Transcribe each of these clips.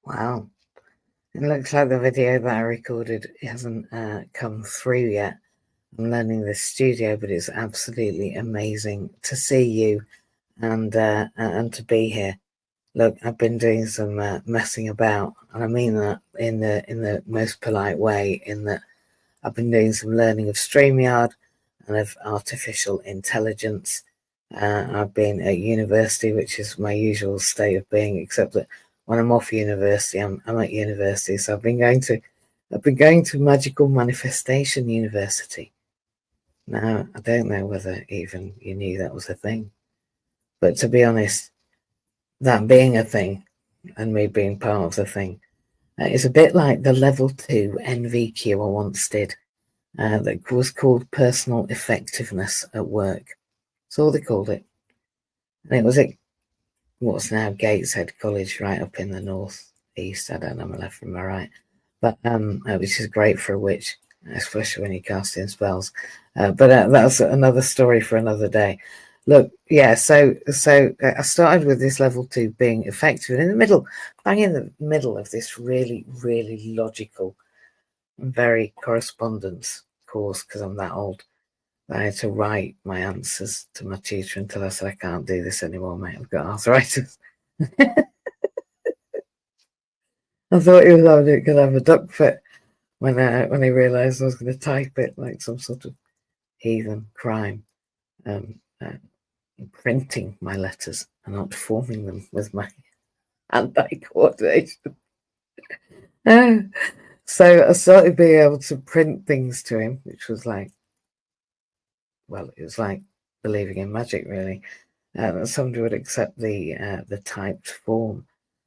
Wow. It looks like the video that I recorded hasn't come through yet. I'm learning this studio, but it's absolutely amazing to see you and to be here. Look, I've been doing some messing about, and I mean that in the most polite way. In that, I've been doing some learning of StreamYard and of artificial intelligence. I've been at university, which is my usual state of being, except that when I'm off university, I'm at university. So I've been going to Magical Manifestation University. Now, I don't know whether even you knew that was a thing, but to be honest, that being a thing and me being part of the thing is a bit like the level 2 NVQ I once did. That was called Personal Effectiveness at Work. That's all they called it. And it was at what's now Gateshead College, right up in the north east. I don't know my left from my right, but which is great for a witch, especially when you're casting spells. But that's another story for another day. Look, yeah. So I started with this level 2 being effective, and in the middle, bang in the middle of this really, really logical, and very correspondence course, because I'm that old. I had to write my answers to my tutor until I said, I can't do this anymore, mate. I've got arthritis. I thought he was having it because I have a duck fit when he realised I was going to type it like some sort of heathen crime, printing my letters and not forming them with my hand-eye coordination. So I started being able to print things to him, which was like, well, it was like believing in magic, really. That somebody would accept the typed form.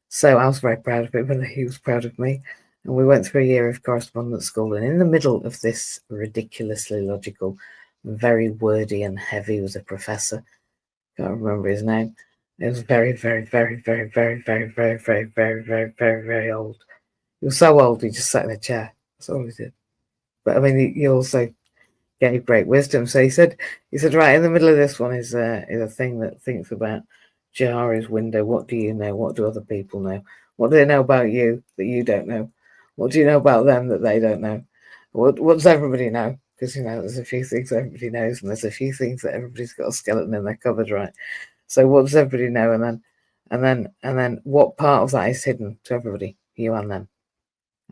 So I was very proud of him, and he was proud of me. And we went through a year of correspondence school. And in the middle of this ridiculously logical, very wordy and heavy was a professor. Can't remember his name. It was very, very, very, very, very, very, very, very, very, very, very, very old. He was so old he just sat in a chair. That's all he did. But I mean, he also gave great wisdom. So he said, right in the middle of this one is a thing that thinks about Jahari's window. What do you know? What do other people know? What do they know about you that you don't know? What do you know about them that they don't know? What does everybody know? Because there's a few things everybody knows, and there's a few things that everybody's got a skeleton in their cupboard, right? So what does everybody know? And then what part of that is hidden to everybody? You and them.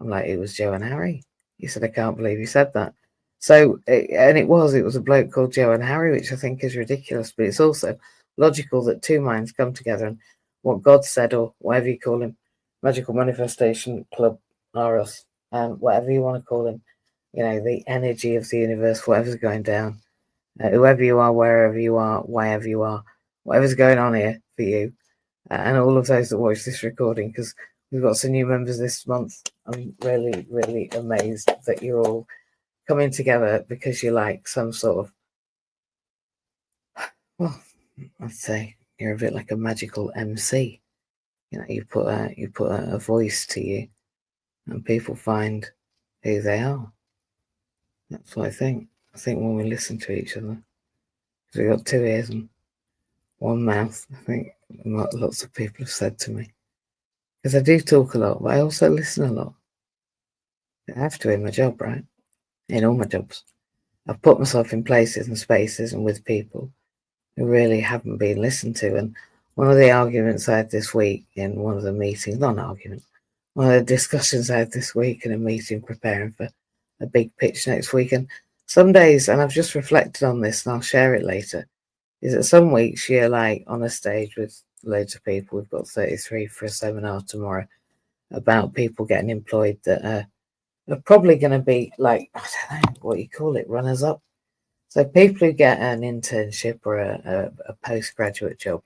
I'm like, it was Joe and Harry. He said, I can't believe you said that. So, and it was a bloke called Joe and Harry, which I think is ridiculous, but it's also logical that two minds come together, and what God said, or whatever you call him, Magical Manifestation Club, or us, whatever you want to call him, the energy of the universe, whatever's going down, whoever you are, wherever you are, wherever you are, whatever's going on here for you, and all of those that watch this recording, because we've got some new members this month. I'm really, really amazed that you're all coming together because you like some sort of, well, I'd say you're a bit like a magical MC. You put a voice to you, and people find who they are. That's what I think. I think when we listen to each other, because we've got two ears and one mouth, I think lots of people have said to me. Because I do talk a lot, but I also listen a lot. I have to in my job, right? In all my jobs. I've put myself in places and spaces and with people who really haven't been listened to. And one of the arguments I had this week in one of the meetings, not an argument, one of the discussions I had this week in a meeting preparing for a big pitch next week. And some days, and I've just reflected on this and I'll share it later, is that some weeks you're like on a stage with loads of people. We've got 33 for a seminar tomorrow about people getting employed that are probably going to be like, I don't know what you call it, runners up. So people who get an internship or a postgraduate job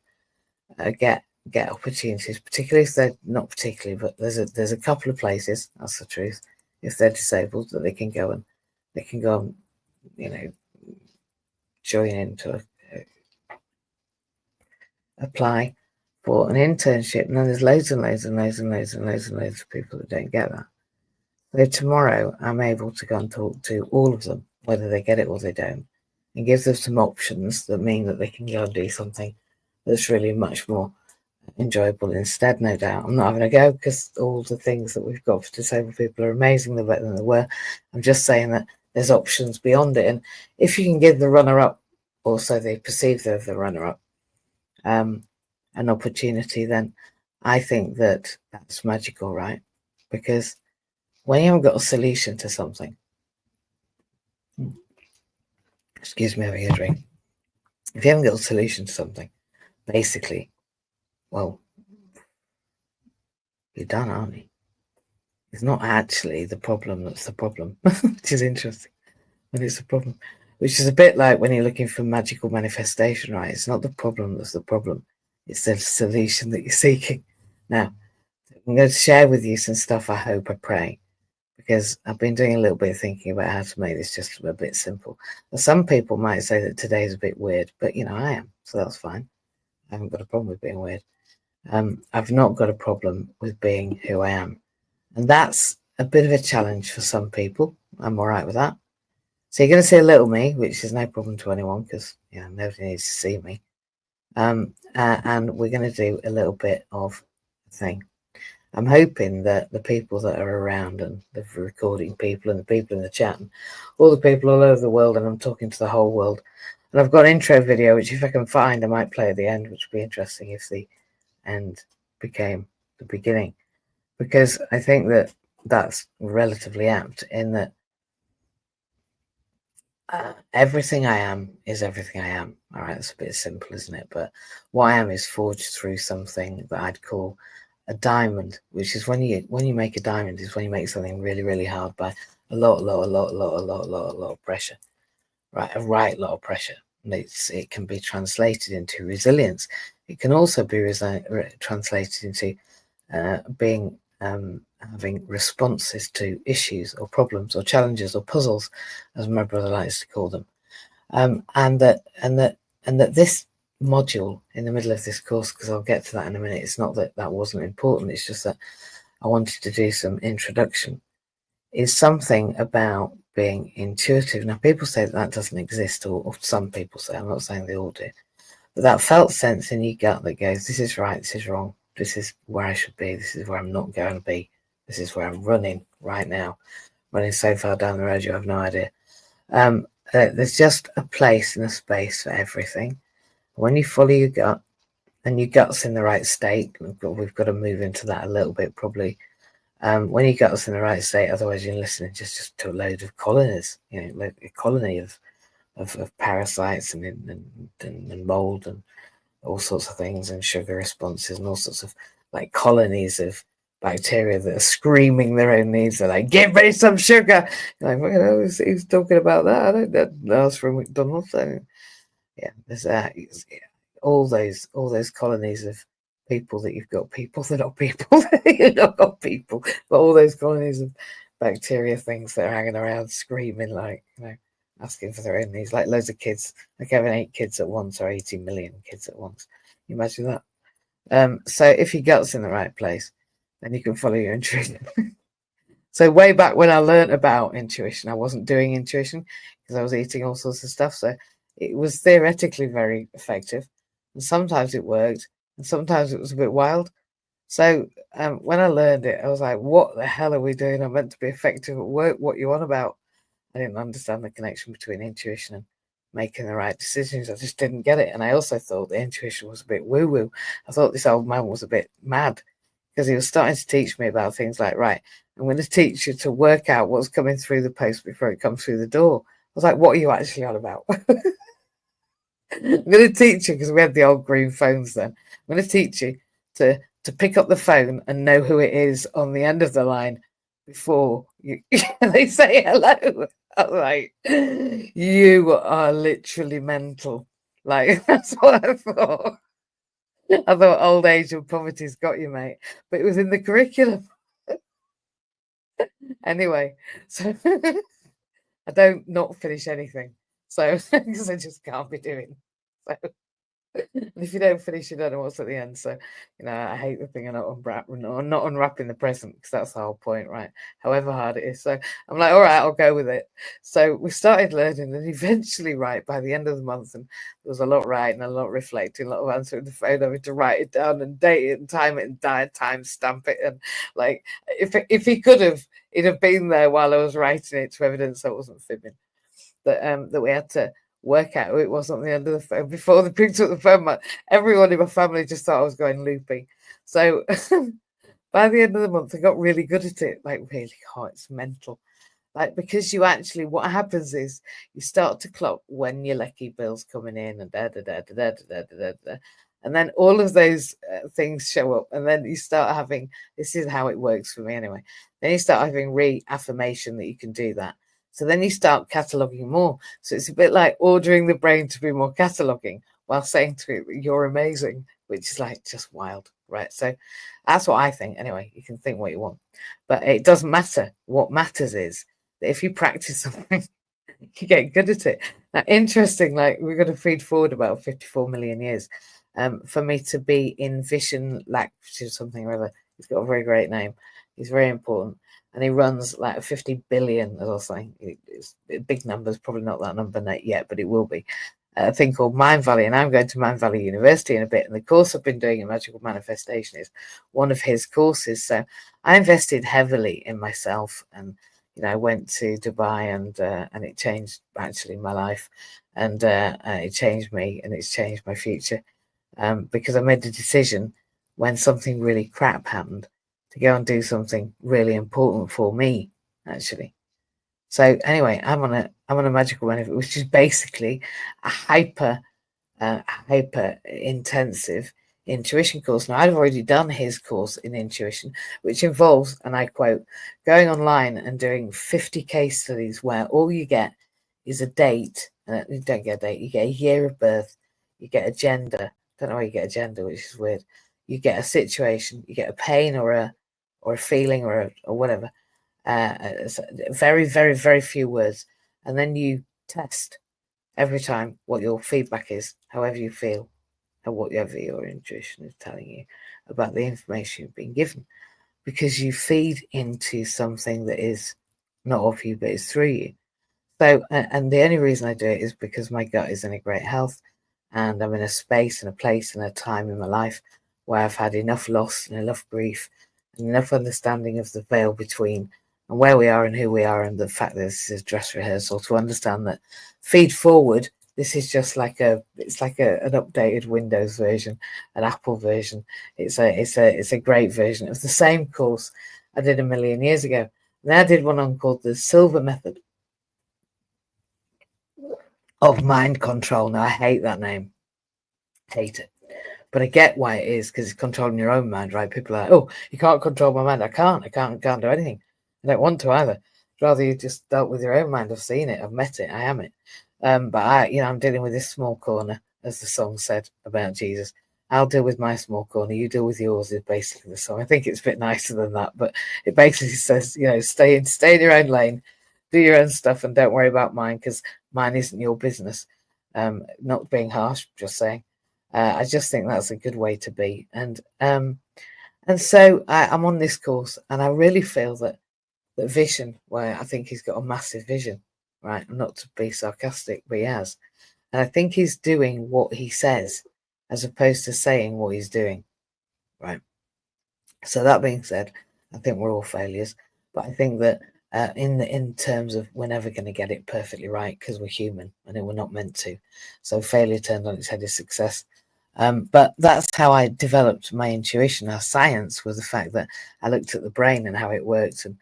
get opportunities, particularly if they're not particularly, but there's a couple of places, that's the truth, if they're disabled, that they can go and join into apply for an internship. And then there's loads and loads and loads and loads and loads and loads of people that don't get that. So tomorrow I'm able to go and talk to all of them, whether they get it or they don't, and give them some options that mean that they can go and do something that's really much more enjoyable instead, no doubt. I'm not having a go because all the things that we've got for disabled people are amazing, they're better than they were. I'm just saying that there's options beyond it. And if you can give the runner-up, or so they perceive they're the runner-up, an opportunity, then I think that that's magical, right? Because when you haven't got a solution to something, excuse me, having a drink. If you haven't got a solution to something, basically, well, you're done, aren't you? It's not actually the problem that's the problem, which is interesting. But it's a problem, which is a bit like when you're looking for magical manifestation, right? It's not the problem that's the problem. It's the solution that you're seeking. Now, I'm going to share with you some stuff I hope, I pray, because I've been doing a little bit of thinking about how to make this just a bit simple. Now, some people might say that today is a bit weird, but I am, so that's fine. I haven't got a problem with being weird. I've not got a problem with being who I am. And that's a bit of a challenge for some people. I'm all right with that. So you're going to see a little me, which is no problem to anyone because nobody needs to see me. And we're going to do a little bit of a thing. I'm hoping that the people that are around and the recording people and the people in the chat and all the people all over the world, and I'm talking to the whole world. And I've got an intro video, which if I can find, I might play at the end, which would be interesting if the end became the beginning. Because I think that that's relatively apt in that everything I am is everything I am. All right, it's a bit simple, isn't it? But what I am is forged through something that I'd call a diamond, which is when you make a diamond is when you make something really, really hard by a lot of pressure, right? A right lot of pressure. And it can be translated into resilience. It can also be translated into being having responses to issues or problems or challenges or puzzles, as my brother likes to call them. And that this module in the middle of this course, because I'll get to that in a minute, it's not that that wasn't important, it's just that I wanted to do some introduction, is something about being intuitive. Now, people say that doesn't exist, or some people say, I'm not saying they all do, but that felt sense in your gut that goes, this is right, this is wrong, this is where I should be, this is where I'm not going to be, this is where I'm running right now, running so far down the road you have no idea. There's just a place and a space for everything. When you follow your gut, and your gut's in the right state, we've got to move into that a little bit probably. When your gut's in the right state, otherwise you're listening just to a load of colonies, like a colony of parasites and mold and all sorts of things, and sugar responses and all sorts of like colonies of bacteria that are screaming their own needs. They're like, give me some sugar. You're like, who's talking about that? I don't know. That's from McDonald's. Yeah, there's all those colonies of people that you've got people that are people. You've not got people, but all those colonies of bacteria things that are hanging around screaming like, asking for their own needs, like loads of kids, like having 8 kids at once or 80 million kids at once. You imagine that? So if your gut's in the right place, then you can follow your intuition. So way back when I learned about intuition, I wasn't doing intuition because I was eating all sorts of stuff. So it was theoretically very effective. And sometimes it worked and sometimes it was a bit wild. So when I learned it, I was like, what the hell are we doing? I'm meant to be effective at work. What you on about? I didn't understand the connection between intuition and making the right decisions. I just didn't get it. And I also thought the intuition was a bit woo-woo. I thought this old man was a bit mad because he was starting to teach me about things like, right, I'm going to teach you to work out what's coming through the post before it comes through the door. I was like, what are you actually on about? I'm going to teach you, because we had the old green phones then. I'm going to teach you to pick up the phone and know who it is on the end of the line before they say hello. I was like, you are literally mental. Like, that's what I thought. I thought old age and poverty's got you, mate. But it was in the curriculum. Anyway, so I don't not finish anything. So, because I just can't be doing. So And if you don't finish, you don't know what's at the end. So, I hate the thing of not unwrapping the present, because that's the whole point, right? However hard it is. So I'm like, all right, I'll go with it. So we started learning, and eventually, right, by the end of the month, and there was a lot writing, a lot reflecting, a lot of answering the phone, having to write it down and date it and time it and time stamp it. And like, if he could have, he'd have been there while I was writing it to evidence I wasn't fibbing. That we had to work out who it was on the end of the phone before they picked up the phone. Everyone in my family just thought I was going loopy. So by the end of the month, I got really good at it. Like, really, it's mental. Like, because what happens is you start to clock when your lucky bill's coming in, and and then all of those things show up, and then you start having, this is how it works for me anyway, then you start having reaffirmation that you can do that. So then you start cataloging more. So it's a bit like ordering the brain to be more cataloging while saying to it that you're amazing, which is like just wild, right? So that's what I think. Anyway, you can think what you want, but it doesn't matter. What matters is that if you practice something, you get good at it. Now, interesting, like, we're going to feed forward about 54 million years for me to be in Vishen Lakshmi or something or other. He's got a very great name. He's very important. And he runs like 50 billion, as I was saying. It's big numbers, probably not that number yet, but it will be. A thing called Mindvalley, and I'm going to Mindvalley University in a bit. And the course I've been doing in Magical Manifestation is one of his courses. So I invested heavily in myself, and I went to Dubai, and it changed actually my life, and it changed me, and it's changed my future, because I made the decision when something really crap happened to go and do something really important for me, actually. So anyway, I'm on a magical benefit, which is basically a hyper intensive intuition course. Now, I've already done his course in intuition, which involves, and I quote, going online and doing 50 case studies where all you get is a date. You don't get a date, you get a year of birth, you get a gender. Don't know why you get a gender, which is weird. You get a situation, you get a pain or a feeling or whatever. Very, very, very few words, and then you test every time what your feedback is, however you feel, and whatever your intuition is telling you about the information you've been given, because you feed into something that is not of you, but is through you. So, and the only reason I do it is because my gut is in a great health, and I'm in a space and a place and a time in my life where I've had enough loss and enough grief and enough understanding of the veil between and where we are and who we are, and the fact that this is dress rehearsal, to understand that feed forward, this is just like an updated Windows version, an Apple version. It's a great version. It was the same course I did a million years ago. And I did one on called the Silver Method of Mind Control. Now, I hate that name. Hate it. But I get why it is, because it's controlling your own mind, right? People are like, oh, you can't control my mind. I can't do anything. I don't want to either. Rather, you just dealt with your own mind. I've seen it. I've met it. I am it. But I'm dealing with this small corner, as the song said about Jesus. I'll deal with my small corner. You deal with yours, is basically the song. I think it's a bit nicer than that, but it basically says, stay in your own lane, do your own stuff, and don't worry about mine, because mine isn't your business. Not being harsh, just saying. I just think that's a good way to be. And so I'm on this course, and I really feel that vision, where I think he's got a massive vision, right? Not to be sarcastic, but he has. And I think he's doing what he says as opposed to saying what he's doing, right? So that being said, I think we're all failures, but I think that in terms of, we're never going to get it perfectly right, because we're human and we're not meant to. So failure turned on its head is success. But that's how I developed my intuition. Our science was the fact that I looked at the brain and how it worked, and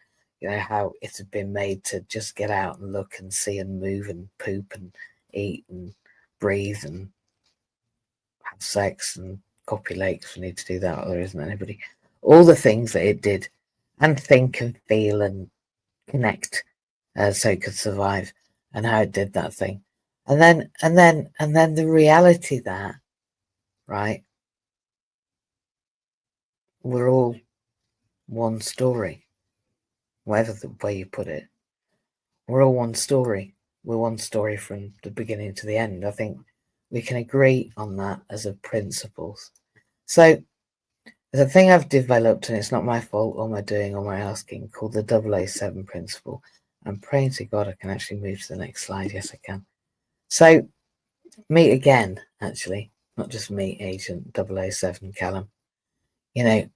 how it had been made to just get out and look and see and move and poop and eat and breathe and have sex and copulate, because we need to do that, or there isn't anybody. All the things that it did, and think and feel and connect, so it could survive, and how it did that thing. And then the reality that, right, we're all one story, whatever the way you put it. We're all one story. We're one story from the beginning to the end. I think we can agree on that as a principles. So there's a thing I've developed, and it's not my fault or my doing or my asking, called the 007 principle. I'm praying to God I can actually move to the next slide. Yes, I can. So meet again, actually, not just meet Agent 007 Callum. You know,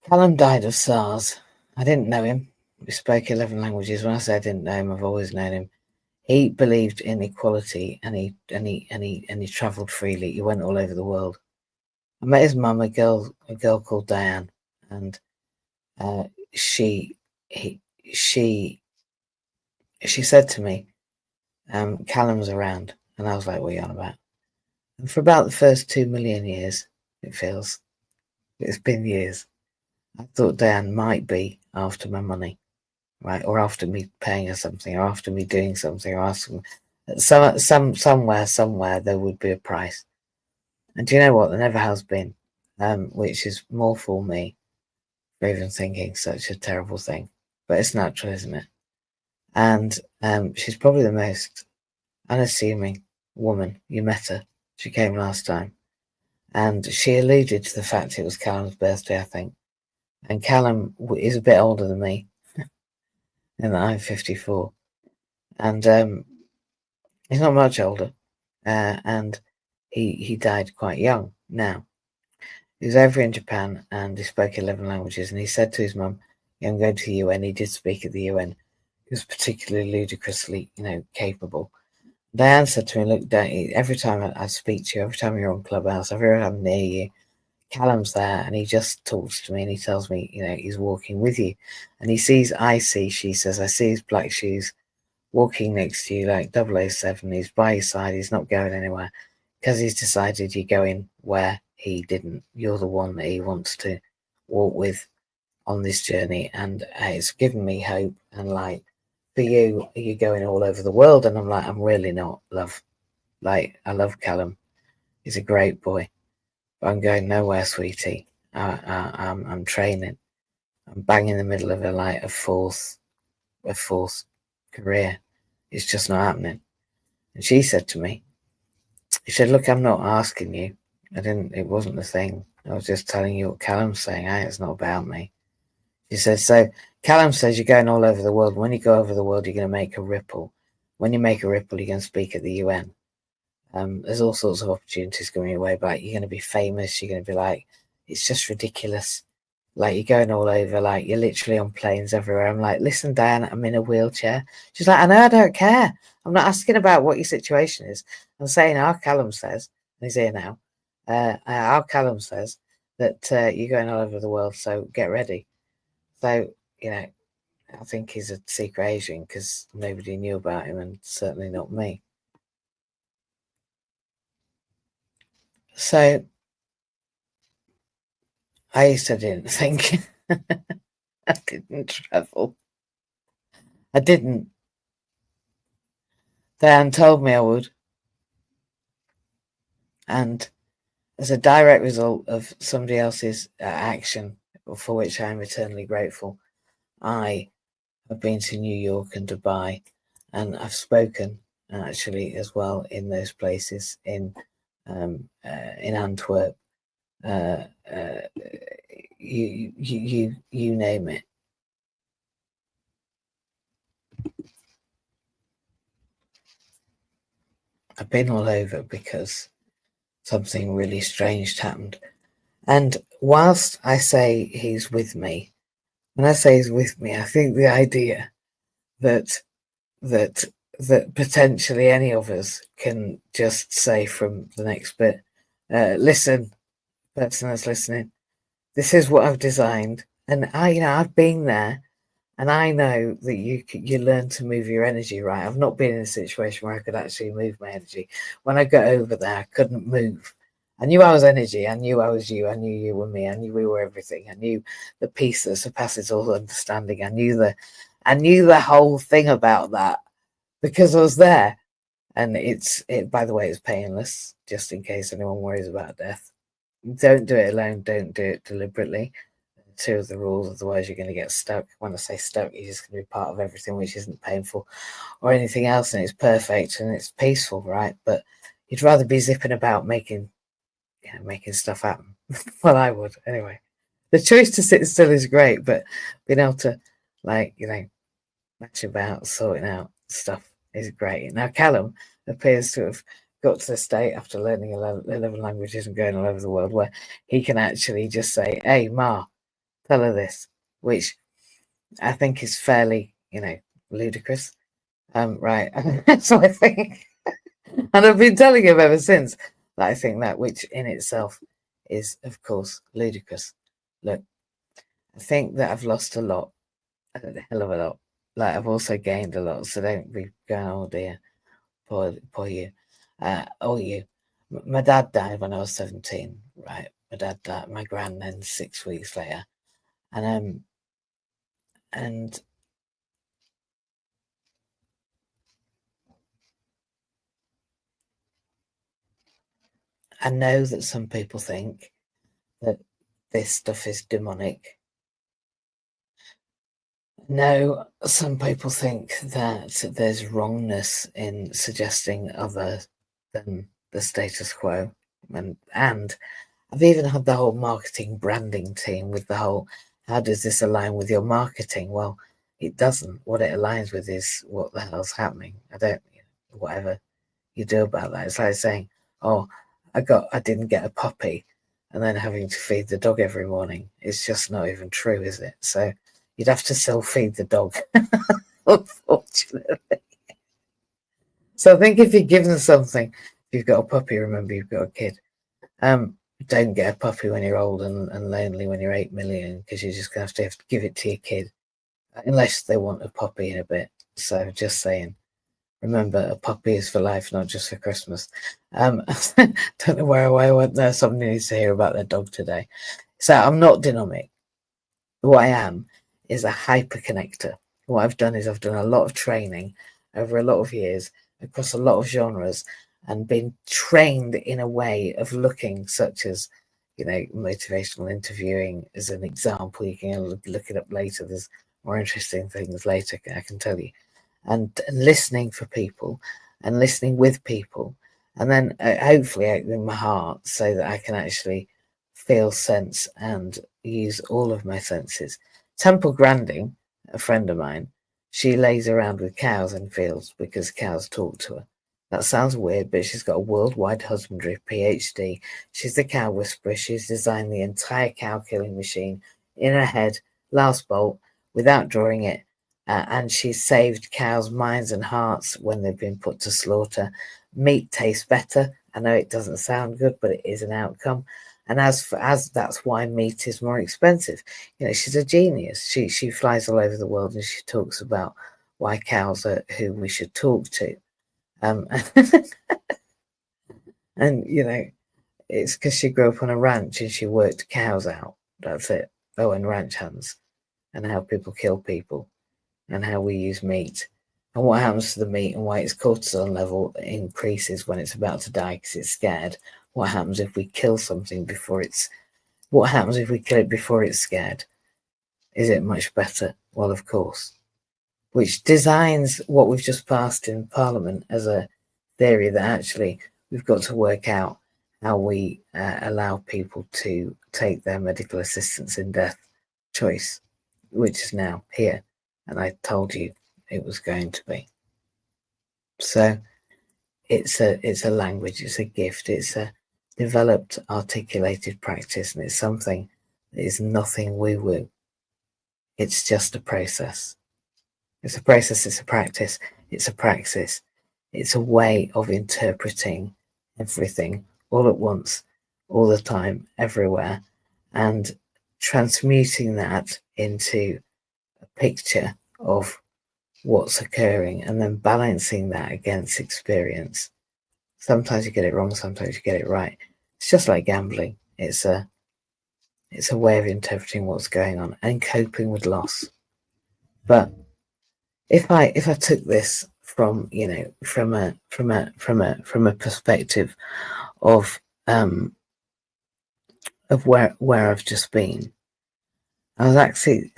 Callum died of SARS. I didn't know him. We spoke 11 languages. When I say I didn't know him, I've always known him. He believed in equality, and he travelled freely. He went all over the world. I met his mum, a girl called Diane, and she said to me, Callum's around. And I was like, what are you on about? And for about the first 2 million years, it feels, it's been years, I thought Diane might be after my money, right? Or after me paying her something, or after me doing something, or asking somewhere there would be a price. And do you know what? There never has been, which is more for me for even thinking such a terrible thing. But it's natural, isn't it? And she's probably the most unassuming woman. You met her. She came last time. And she alluded to the fact it was Callum's birthday, I think. And Callum is a bit older than me, and I'm 54. And he's not much older. And he died quite young now. He was over in Japan, and he spoke 11 languages. And he said to his mum, I'm going to the UN. He did speak at the UN. He was particularly ludicrously, capable. Diane said to me, look, every time I speak to you, every time you're on Clubhouse, every time I'm near you, Callum's there, and he just talks to me, and he tells me, he's walking with you. And she says, I see his black shoes walking next to you like 007. He's by your side. He's not going anywhere because he's decided you're going where he didn't. You're the one that he wants to walk with on this journey. And it's given me hope. And like, for you, you're going all over the world. And I'm like, I'm really not, love. Like, I love Callum. He's a great boy. But I'm going nowhere, sweetie. I'm training. I'm bang in the middle of a fourth career. It's just not happening. And she said to me, she said, look, I'm not asking you. It wasn't the thing. I was just telling you what Callum's saying. Hey, it's not about me. She said, so Callum says you're going all over the world. When you go over the world, you're going to make a ripple. When you make a ripple, you're going to speak at the UN. There's all sorts of opportunities coming your way, but you're going to be famous. You're going to be like, it's just ridiculous. Like, you're going all over, like, you're literally on planes everywhere. I'm like, listen, Diane, I'm in a wheelchair. She's like, I know, I don't care. I'm not asking about what your situation is. I'm saying our Callum says, and he's here now, our Callum says that you're going all over the world, so get ready. So, I think he's a secret agent because nobody knew about him, and certainly not me. So I used to didn't think I didn't travel. I didn't. Dan told me I would. And as a direct result of somebody else's action, for which I am eternally grateful, I have been to New York and Dubai, and I've spoken actually as well in those places in Antwerp. You name it. I've been all over because something really strange happened. And whilst I say he's with me, when I say he's with me, I think the idea that potentially any of us can just say from the next bit, listen, person that's listening, this is what I've designed. And I've been there, and I know that you learn to move your energy, right? I've not been in a situation where I could actually move my energy. When I got over there, I couldn't move. I knew I was energy. I knew I was you. I knew you were me. I knew we were everything. I knew the peace that surpasses all understanding. I knew the whole thing about that because I was there. And by the way, it's painless, just in case anyone worries about death. Don't do it alone. Don't do it deliberately. two of the rules, otherwise you're going to get stuck. When I say stuck, you're just going to be part of everything which isn't painful or anything else, and it's perfect and it's peaceful, right? But you'd rather be zipping about making stuff happen. Well, I would anyway. The choice to sit still is great, but being able to, like, match about, sorting out stuff is great. Now, Callum appears to have got to the state after learning 11 languages and going all over the world where he can actually just say, "Hey, Ma, tell her this," which I think is fairly, ludicrous. Right. So I think, and I've been telling him ever since that I think that, which in itself is, of course, ludicrous. Look, I think that I've lost a lot, a hell of a lot. Like, I've also gained a lot, so don't be going, "Oh dear, poor you." Oh, you. My dad died when I was 17, right? My dad died, my gran then 6 weeks later. And I know that some people think that this stuff is demonic. No, some people think that there's wrongness in suggesting other than the status quo. And I've even had the whole marketing branding team with the whole, how does this align with your marketing? Well, it doesn't. What it aligns with is what the hell's happening. Whatever you do about that. It's like saying, "Oh, I didn't get a puppy," and then having to feed the dog every morning. It's just not even true, is it? So you'd have to still feed the dog, unfortunately. So I think if you're given something, if you've got a puppy, remember you've got a kid. Don't get a puppy when you're old and lonely when you're 8 million, because you're just going to have to give it to your kid, unless they want a puppy in a bit. So just saying. Remember, a puppy is for life, not just for Christmas. Don't know where I went there. Somebody needs to hear about their dog today. So I'm not dynamic. What I am is a hyperconnector. What I've done is I've done a lot of training over a lot of years across a lot of genres and been trained in a way of looking, such as, motivational interviewing as an example. You can look it up later. There's more interesting things later, I can tell you. And listening for people and listening with people, and then hopefully opening my heart so that I can actually feel, sense, and use all of my senses. Temple Grandin, a friend of mine, she lays around with cows in fields because cows talk to her. That sounds weird, but she's got a worldwide husbandry PhD. She's the cow whisperer. She's designed the entire cow killing machine in her head, last bolt, without drawing it. And she's saved cows' minds and hearts when they've been put to slaughter. Meat tastes better. I know it doesn't sound good, but it is an outcome. And as that's why meat is more expensive. She's a genius. She flies all over the world and she talks about why cows are who we should talk to. And it's because she grew up on a ranch and she worked cows out. That's it. Oh, and ranch hands, and how people kill people, and how we use meat, and what happens to the meat, and why its cortisol level increases when it's about to die because it's scared. What happens if we kill something what happens if we kill it before it's scared? Is it much better? Well, of course. Which designs what we've just passed in Parliament as a theory that actually we've got to work out how we allow people to take their medical assistance in death choice, which is now here. And I told you it was going to be. So it's a language, it's a gift, it's a developed, articulated practice, and it's something that is nothing woo-woo. It's just a process. It's a process, it's a practice, it's a praxis. It's a way of interpreting everything all at once, all the time, everywhere, and transmuting that into a picture of what's occurring and then balancing that against experience. Sometimes you get it wrong, sometimes you get it right. It's just like gambling. It's a way of interpreting what's going on and coping with loss. But if I took this from from a perspective of where I've just been, I was actually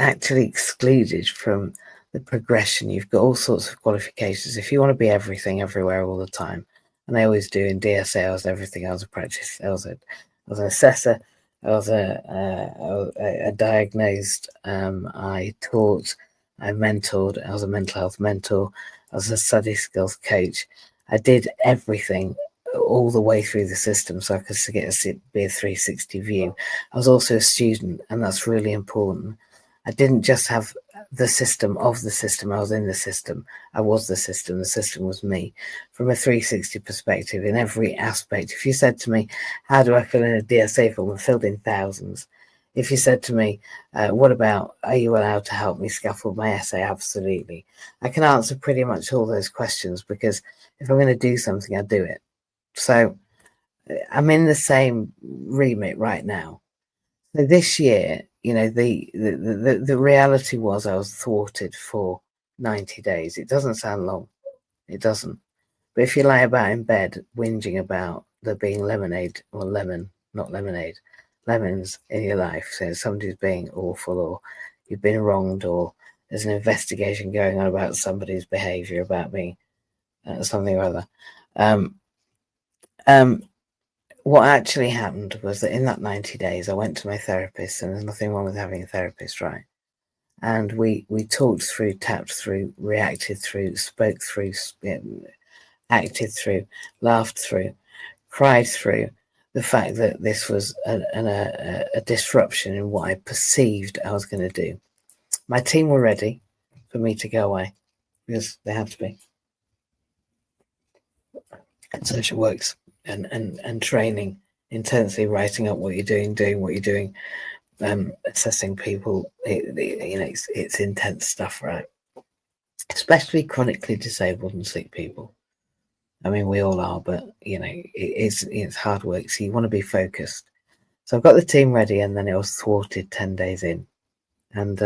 excluded from the progression. You've got all sorts of qualifications. If you want to be everything, everywhere, all the time, and I always do in DSA, I was everything. I was a practice. I was an assessor. I was a diagnosed. I taught. I mentored. I was a mental health mentor. I was a study skills coach. I did everything all the way through the system, so I could be a 360 view. I was also a student, and that's really important. I didn't just have the system of the system. I was in the system. I was the system. The system was me. From a 360 perspective, in every aspect. If you said to me, how do I fill in a DSA form? I filled in thousands. If you said to me, what about, are you allowed to help me scaffold my essay? Absolutely. I can answer pretty much all those questions, because if I'm going to do something, I do it. So I'm in the same remit right now. So this year, the reality was I was thwarted for 90 days. It doesn't sound long. It doesn't. But if you lie about in bed whinging about there being lemonade or not lemonade, lemons in your life, so somebody's being awful, or you've been wronged, or there's an investigation going on about somebody's behavior, about me, something or other. What actually happened was that in that 90 days, I went to my therapist, and there's nothing wrong with having a therapist, right? And we talked through, tapped through, reacted through, spoke through, acted through, laughed through, cried through the fact that this was a disruption in what I perceived I was going to do. My team were ready for me to go away, because they have to be. And social works and training, intensely writing up what you're doing what you're doing, assessing people. It's intense stuff, right? Especially chronically disabled and sick people. I mean, we all are, but it's hard work. So you want to be focused. So I've got the team ready, and then it was thwarted 10 days in, and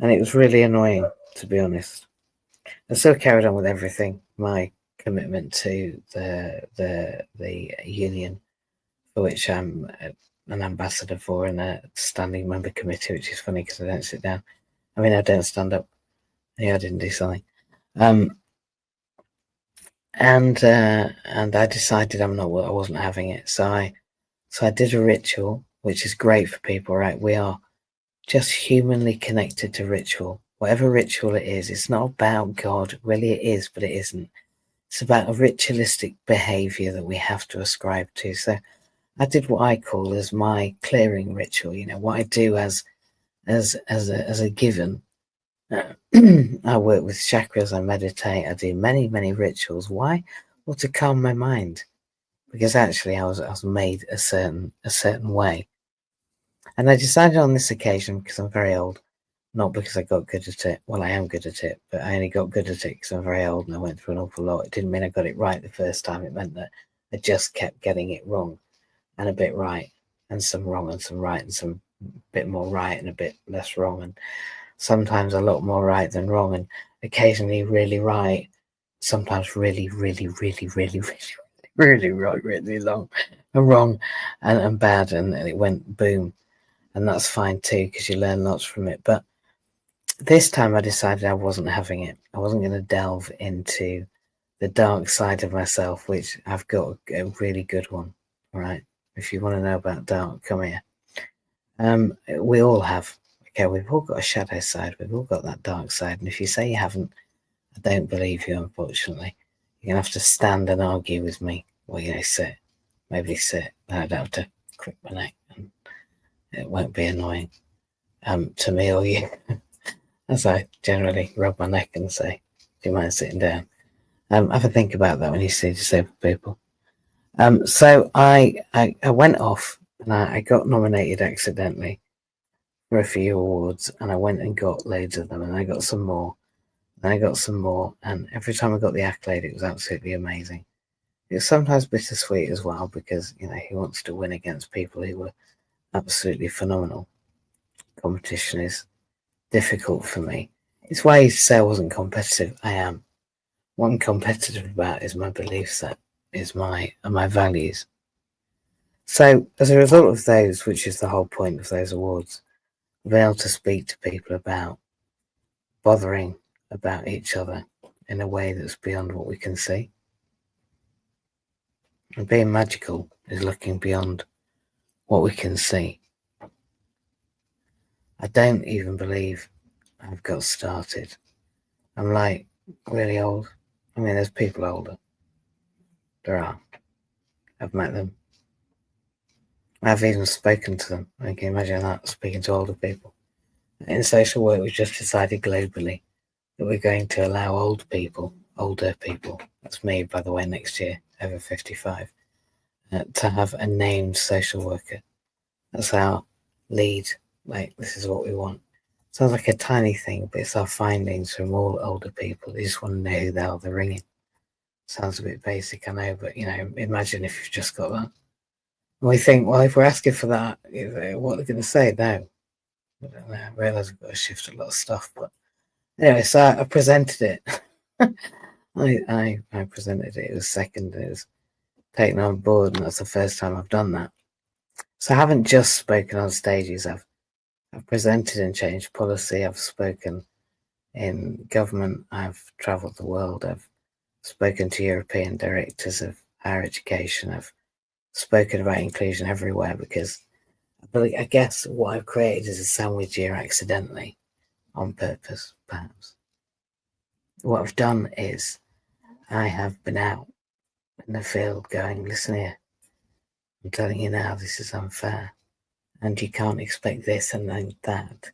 it was really annoying, to be honest. I still carried on with everything. My commitment to the union, for which I'm an ambassador for, and a standing member committee, which is funny because I don't sit down. I mean, I don't stand up. Yeah, I didn't do something. And I decided I wasn't having it. So I did a ritual, which is great for people, right? We are just humanly connected to ritual. Whatever ritual it is, it's not about God. Really, it is, but it isn't. It's about a ritualistic behavior that we have to ascribe to. So I did what I call as my clearing ritual. What I do as a given. I work with chakras. I meditate. I do many, many rituals. Why? Well, to calm my mind, because actually I was made a certain way. And I decided on this occasion, because I'm very old, not because I got good at it. Well, I am good at it, but I only got good at it because I'm very old and I went through an awful lot. It didn't mean I got it right the first time. It meant that I just kept getting it wrong, and a bit right, and some wrong, and some right, and some bit more right, and a bit less wrong, and sometimes a lot more right than wrong, and occasionally really right, sometimes really, really, really, really, really, really right, really long, and wrong, and bad, and it went boom. And that's fine too, because you learn lots from it. But this time I decided I wasn't having it. I wasn't going to delve into the dark side of myself, which I've got a really good one. All right. If you want to know about dark, come here. We all have. Okay, we've all got a shadow side. We've all got that dark side. And if you say you haven't, I don't believe you, unfortunately. You're going to have to stand and argue with me. Well, sit. Maybe sit. Then I'd have to crick my neck. And it won't be annoying to me or you, as I generally rub my neck and say, do you mind sitting down? Have a think about that when you see disabled people. So I went off, and I got nominated accidentally for a few awards, and I went and got loads of them, and I got some more, and I got some more, and every time I got the accolade, it was absolutely amazing. It was sometimes bittersweet as well, because he wants to win against people who were absolutely phenomenal. Competition is difficult for me. It's why you say I wasn't competitive. I am. What I'm competitive about is my belief set, is my values. So as a result of those, which is the whole point of those awards, we'll be able to speak to people about bothering about each other in a way that's beyond what we can see. And being magical is looking beyond what we can see. I don't even believe I've got started. I'm like really old. I mean, there's people older. There are. I've met them. I've even spoken to them. I can imagine that, speaking to older people. In social work, we've just decided globally that we're going to allow older people, that's me, by the way, next year, over 55, to have a named social worker. That's our lead. Like, this is what we want. Sounds like a tiny thing, but it's our findings from all older people. They just want to know who the hell they're ringing. Sounds a bit basic, I know, but, imagine if you've just got that. And we think, well, if we're asking for that, what are they going to say? No. I don't know. I realise I've got to shift a lot of stuff, but anyway, so I presented it. I presented it. It was second. It was taken on board, and that's the first time I've done that. So I haven't just spoken on stages. I've presented and changed policy. I've spoken in government. I've travelled the world. I've spoken to European directors of higher education. I've spoken about inclusion everywhere because I guess what I've created is a sandwich here accidentally, on purpose, perhaps. What I've done is I have been out in the field going, listen here, I'm telling you now, this is unfair. And you can't expect this and then that.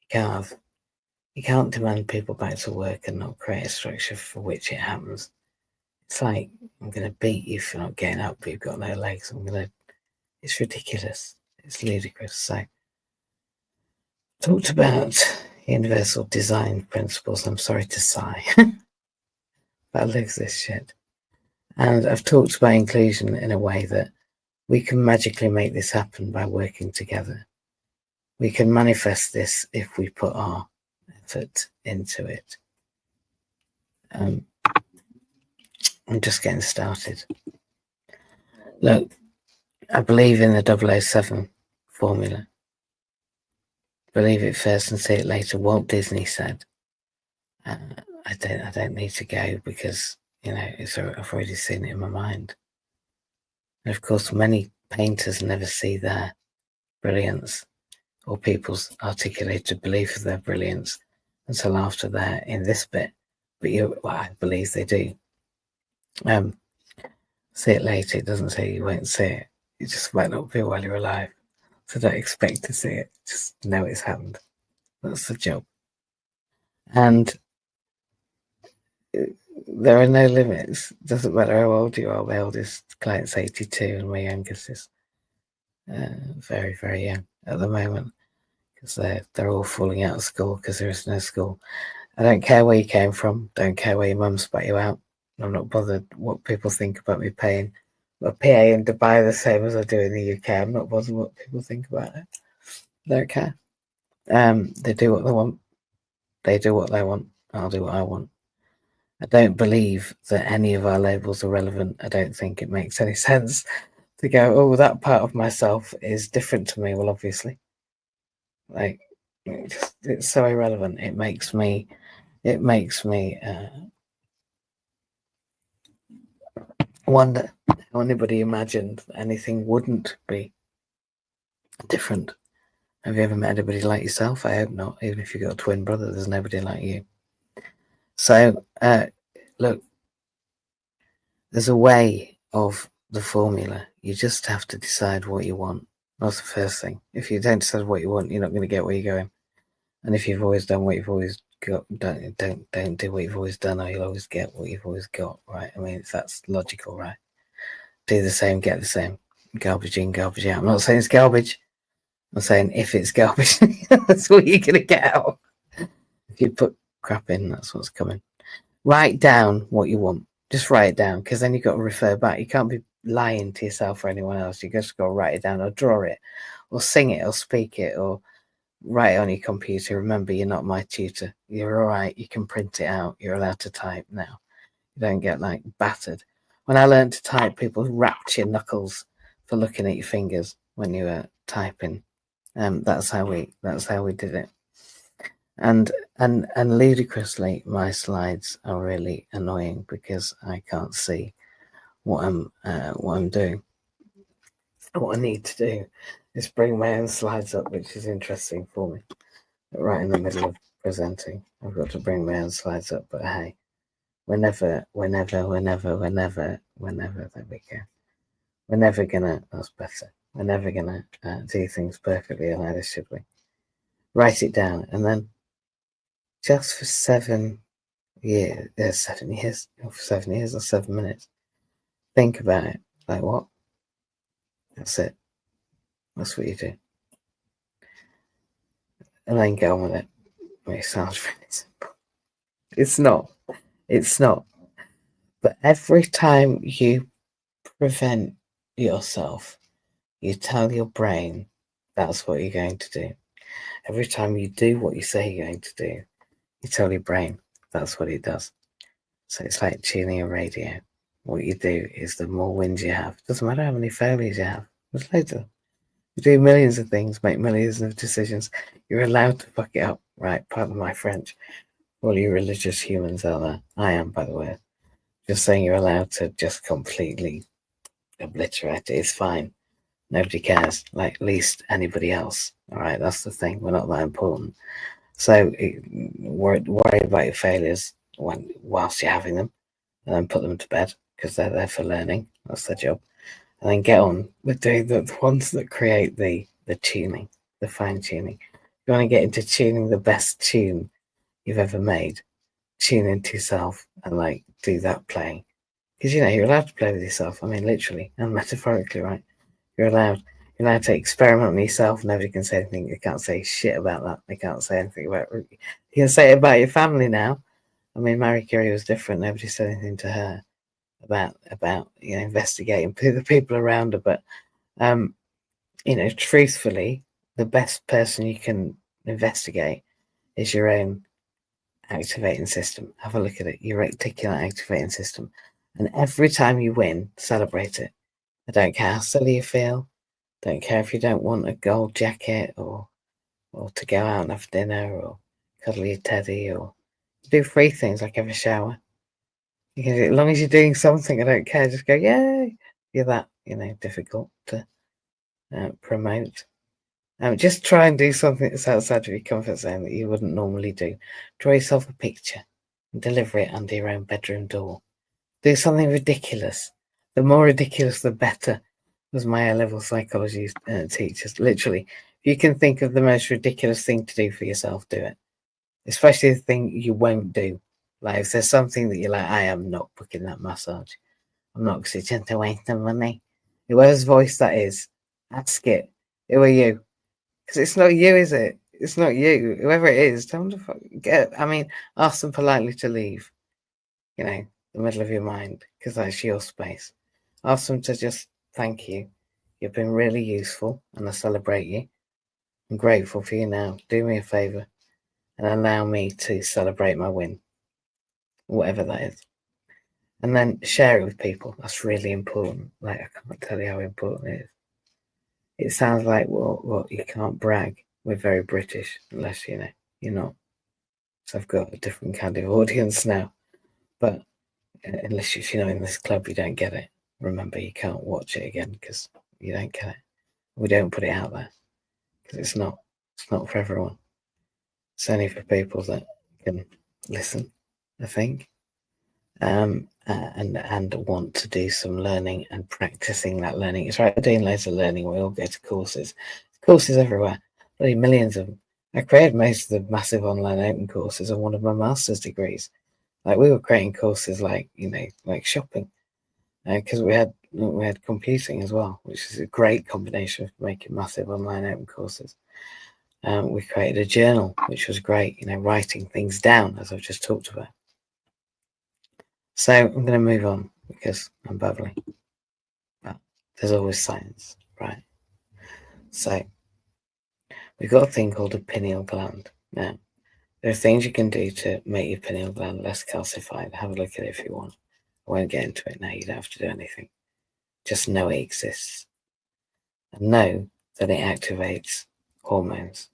You can't demand people back to work and not create a structure for which it happens. It's like, I'm going to beat you for not getting up, but you've got no legs. It's ridiculous. It's ludicrous. So, talked about universal design principles. I'm sorry to sigh. But I live this shit. And I've talked about inclusion in a way that we can magically make this happen by working together. We can manifest this if we put our effort into it. I'm just getting started. Look, I believe in the 007 formula. Believe it first and see it later. Walt Disney said, I don't need to go because, I've already seen it in my mind. And of course, many painters never see their brilliance or people's articulated belief of their brilliance until after they're in this bit. But I believe they do. See it later. It doesn't say you won't see it. You just might not be while you're alive. So don't expect to see it. Just know it's happened. That's the job. And there are no limits. Doesn't matter how old you are. My oldest client's 82 and my youngest is very, very young at the moment because they're all falling out of school because there is no school. I don't care where you came from. Don't care where your mum spat you out. I'm not bothered what people think about me paying a PA in Dubai the same as I do in the UK. I'm not bothered what people think about it. I don't care. They do what they want. They do what they want. I'll do what I want. I don't believe that any of our labels are relevant. I don't think it makes any sense to go, oh, that part of myself is different to me. Well, obviously, like it's so irrelevant. It makes me wonder how anybody imagined anything wouldn't be different. Have you ever met anybody like yourself? I hope not. Even if you've got a twin brother, there's nobody like you. So, look, there's a way of the formula. You just have to decide what you want. That's the first thing. If you don't decide what you want, you're not going to get where you're going. And if you've always done what you've always got, don't do what you've always done, or you'll always get what you've always got, right? I mean, that's logical, right? Do the same, get the same. Garbage in, garbage out. I'm not saying it's garbage. I'm saying if it's garbage, that's what you're going to get out. If you put crap in, that's what's coming. Write down what you want. Just write it down, because then you've got to refer back. You can't be lying to yourself or anyone else. You just got to write it down or draw it or sing it or speak it or write it on your computer. Remember, you're not my tutor. You're all right. You can print it out. You're allowed to type now. You don't get battered. When I learned to type, people wrapped your knuckles for looking at your fingers when you were typing. That's how we did it. And ludicrously, my slides are really annoying because I can't see what I'm doing. What I need to do is bring my own slides up, which is interesting for me. Right in the middle of presenting, I've got to bring my own slides up. But hey, whenever, there we go. We're never gonna. That's better. We're never gonna do things perfectly, and neither should we. Write it down, and then just for 7 years, 7 years, or 7 years or 7 minutes, think about it. Like what? That's it. That's what you do. And then get on with it. It sounds really simple. It's not. It's not. But every time you prevent yourself, you tell your brain that's what you're going to do. Every time you do what you say you're going to do, you tell your brain that's what it does. So it's like tuning a radio. What you do is the more wins you have. Doesn't matter how many failures you have. There's loads of them. You do millions of things, make millions of decisions. You're allowed to fuck it up, right? Pardon my French. All you religious humans out there. I am, by the way. Just saying you're allowed to just completely obliterate it. It's fine. Nobody cares, like least anybody else. All right, that's the thing. We're not that important. So worry about your failures whilst you're having them, and then put them to bed because they're there for learning. That's their job. And then get on with doing the ones that create the tuning, the fine tuning. You want to get into tuning the best tune you've ever made. Tune into yourself and like do that playing. Because you're allowed to play with yourself. I mean, literally and metaphorically, right? You're allowed to experiment with yourself. Nobody can say anything. They can't say shit about that. They can't say anything about it. You can say it about your family now. I mean, Marie Curie was different. Nobody said anything to her about investigating the people around her. But truthfully, the best person you can investigate is your own activating system. Have a look at it. Your reticular activating system. And every time you win, celebrate it. I don't care how silly you feel. Don't care if you don't want a gold jacket or to go out and have dinner or cuddle your teddy or do free things like have a shower. As long as you're doing something, I don't care. Just go, yay! You're that, difficult to promote. Just try and do something that's outside of your comfort zone that you wouldn't normally do. Draw yourself a picture and deliver it under your own bedroom door. Do something ridiculous. The more ridiculous, the better, was my A-level psychology teachers. Literally, if you can think of the most ridiculous thing to do for yourself, do it. Especially the thing you won't do. Like if there's something that you're like, I am not booking that massage. I'm not because it's just a waste of money. Whoever's voice that is, ask it. Who are you? Because it's not you, is it? It's not you. Whoever it is, tell them to ask them politely to leave. The middle of your mind, because that's your space. Ask them to just thank you. You've been really useful, and I celebrate you. I'm grateful for you now. Do me a favor and allow me to celebrate my win, whatever that is. And then share it with people. That's really important. Like, I can't tell you how important it is. It sounds like, well, you can't brag. We're very British, unless, you're not. So I've got a different kind of audience now. But unless you're not in this club, you don't get it. Remember, you can't watch it again because you don't get it. We don't put it out there because it's not for everyone. It's only for people that can listen, I think, and want to do some learning and practicing that learning. It's right, doing loads of learning. We all go to courses everywhere, really millions of them. I created most of the massive online open courses on one of my master's degrees. Like we were creating courses like shopping, because we had computing as well, which is a great combination of making massive online open courses. We created a journal, which was great, writing things down as I've just talked about. So I'm going to move on because I'm bubbly. But there's always science, right? So we've got a thing called a pineal gland. Now, there are things you can do to make your pineal gland less calcified. Have a look at it if you want. I won't get into it now. You don't have to do anything. Just know it exists. and know that it activates hormones.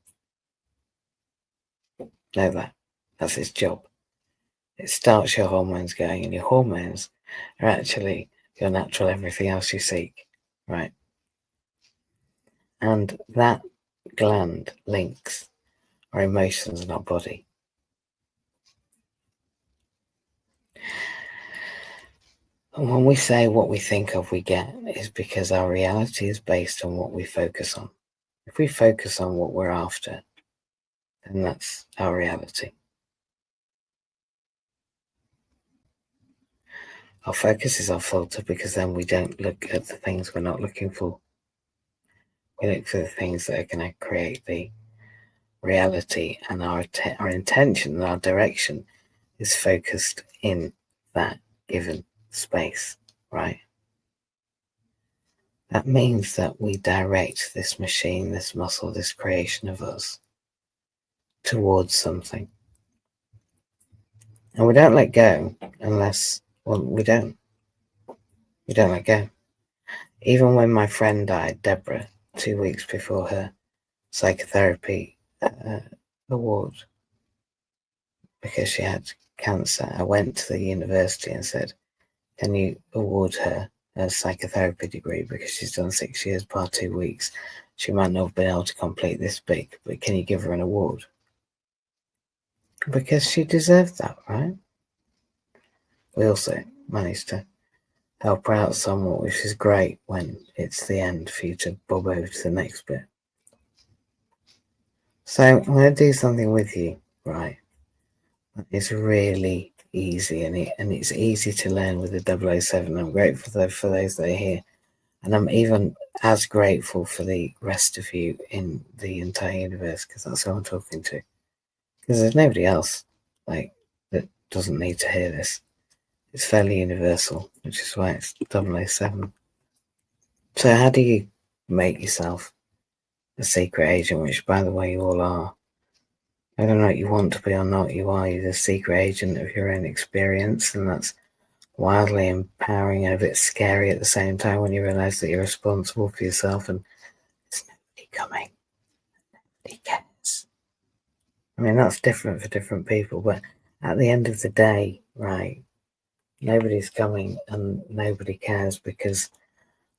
Know that. That's its job. It starts your hormones going, and your hormones are actually your natural everything else you seek, right? And that gland links our emotions in our body. And when we say what we think of, we get, is because our reality is based on what we focus on. If we focus on what we're after, then that's our reality. Our focus is our filter, because then we don't look at the things we're not looking for. We look for the things that are going to create the reality, and our intention and our direction is focused in that given space, right? That means that we direct this machine, this muscle, this creation of us towards something. And we don't let go unless, well, we don't let go. Even when my friend died, Deborah, 2 weeks before her psychotherapy award, because she had cancer, I went to the university and said, can you award her a psychotherapy degree, because she's done 6 years par 2 weeks. She might not have been able to complete this big, but can you give her an award? Because she deserved that, right? We also managed to help her out somewhat, which is great when it's the end for you to bob over to the next bit. So I'm going to do something with you, right? It's really easy, and it's easy to learn with the 007. I'm grateful for those that are here. And I'm even as grateful for the rest of you in the entire universe, because that's who I'm talking to. Because there's nobody else that doesn't need to hear this. It's fairly universal, which is why it's 007. So how do you make yourself a secret agent, which, by the way, you all are? I don't know what you want to be or not, you are. You're the secret agent of your own experience, and that's wildly empowering and a bit scary at the same time when you realize that you're responsible for yourself and there's nobody coming. Nobody cares. I mean, that's different for different people, but at the end of the day, right, nobody's coming and nobody cares, because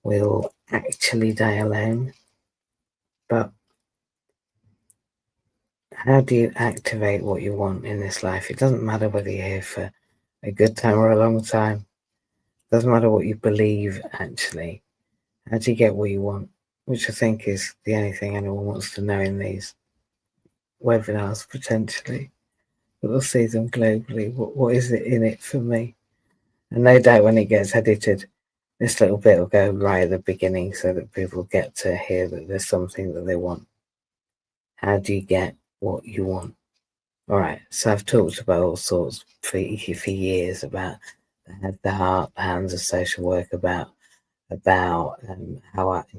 we'll actually die alone. But how do you activate what you want in this life? It doesn't matter whether you're here for a good time or a long time. It doesn't matter what you believe, actually. How do you get what you want? Which I think is the only thing anyone wants to know in these webinars, potentially. But we'll see them globally. What is it in it for me? And no doubt when it gets edited, this little bit will go right at the beginning so that people get to hear that there's something that they want. How do you get what you want? All right, so I've talked about all sorts for years about the heart, the hands of social work, about how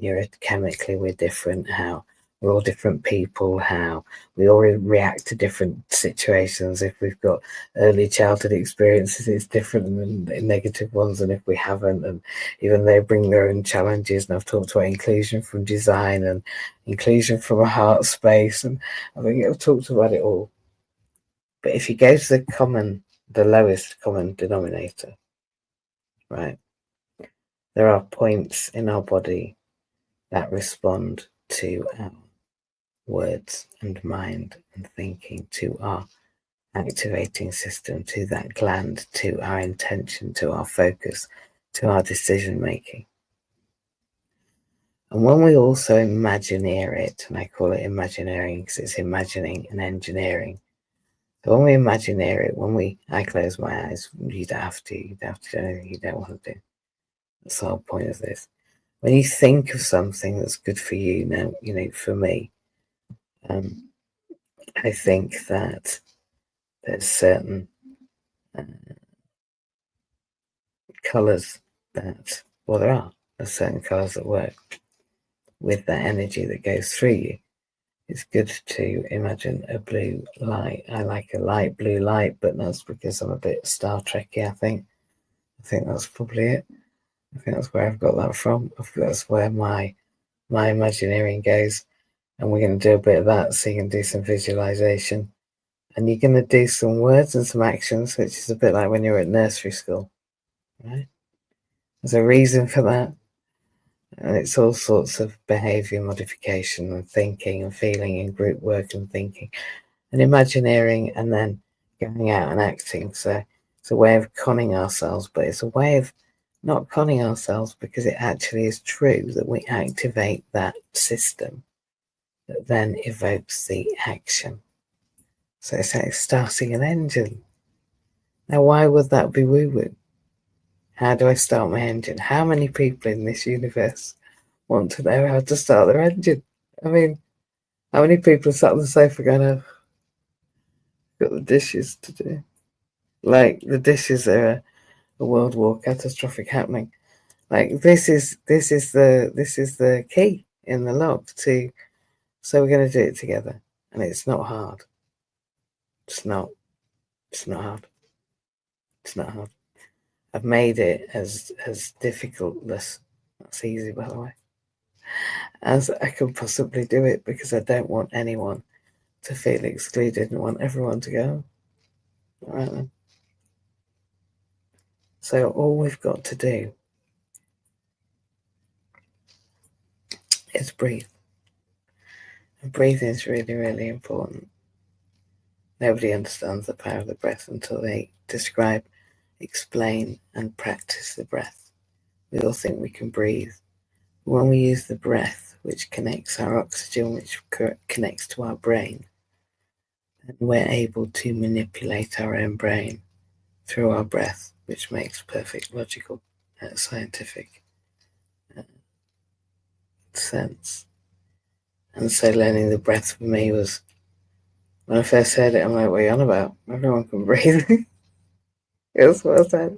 neurochemically we're different, how we're all different people, how we all react to different situations. If we've got early childhood experiences, it's different than negative ones, and if we haven't, and even they bring their own challenges. And I've talked about inclusion from design and inclusion from a heart space, and I think I've talked about it all. But if you go to the lowest common denominator, right, there are points in our body that respond to our words and mind and thinking, to our activating system, to that gland, to our intention, to our focus, to our decision making. And when we also imagineer it, and I call it imagineering because it's imagining and engineering. So when we imagineer it, I close my eyes, you don't have to do anything you don't want to do. That's the whole point of this. When you think of something that's good for you, now, for me, I think that there's certain colours there's certain colours that work with that energy that goes through you. It's good to imagine a blue light. I like a light blue light, but that's because I'm a bit Star Trekky, I think. I think that's probably it. I think that's where I've got that from. That's where my my Imagineering goes, and we're going to do a bit of that, so you can do some visualization. And you're going to do some words and some actions, which is a bit like when you're at nursery school, right? There's a reason for that. And it's all sorts of behavior modification and thinking and feeling and group work and thinking and Imagineering, and then going out and acting. So it's a way of conning ourselves, but it's a way of not conning ourselves, because it actually is true that we activate that system that then evokes the action. So it's like starting an engine. Now, why would that be woo-woo? How do I start my engine? How many people in this universe want to know how to start their engine? I mean, how many people sat on the sofa going, oh, got the dishes to do? Like, the dishes are a world war catastrophic happening. Like, this is the key in the lock to. So we're going to do it together, and it's not hard. It's not hard. It's not hard. I've made it as difficult-less. That's easy, by the way, as I can possibly do it, because I don't want anyone to feel excluded and want everyone to go. All right then. So all we've got to do is breathe. And breathing is really, really important. Nobody understands the power of the breath until they describe, explain, and practice the breath. We all think we can breathe. When we use the breath, which connects our oxygen, which connects to our brain, and we're able to manipulate our own brain through our breath, which makes perfect logical, scientific sense. And so learning the breath for me was, when I first heard it, I'm like, what are you on about? Everyone can breathe. That's what I said.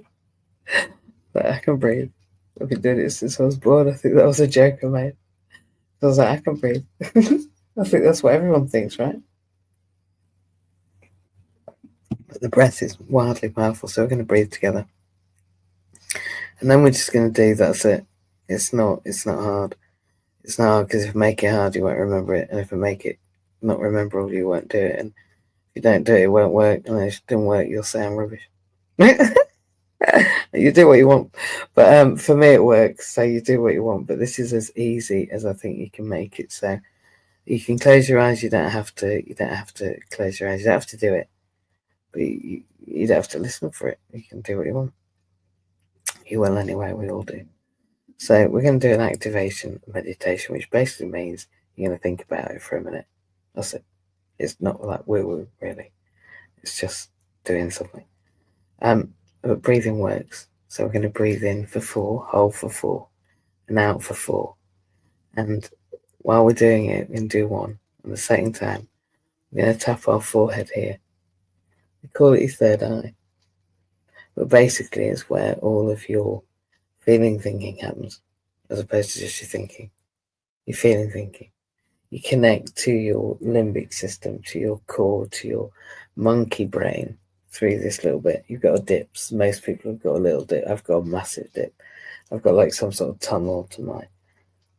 But I can breathe. I've been doing it since I was born. I think that was a joke I made. I was like, I can breathe. I think that's what everyone thinks, right? But the breath is wildly powerful, so we're going to breathe together. And then we're just going to do, that's it. It's not hard. It's not hard, because if I make it hard, you won't remember it. And if I make it not rememberable, you won't do it. And if you don't do it, it won't work. And if it didn't work, you'll say I'm rubbish. You do what you want. But for me, it works. So you do what you want. But this is as easy as I think you can make it. So you can close your eyes. You don't have to close your eyes. You don't have to do it. But you don't have to listen for it. You can do what you want. You will anyway. We all do. So we're going to do an activation meditation, which basically means you're going to think about it for a minute. That's it. It's not like woo-woo, really. It's just doing something. But breathing works. So we're going to breathe in for 4, hold for 4, and out for 4. And while we're doing it, we can do 1. At the same time, we're going to tap our forehead here. We call it your third eye. But basically, it's where all of your thinking happens, as opposed to just your thinking. Your thinking. You connect to your limbic system, to your core, to your monkey brain through this little bit. You've got a dip. Most people have got a little dip. I've got a massive dip. I've got like some sort of tunnel to my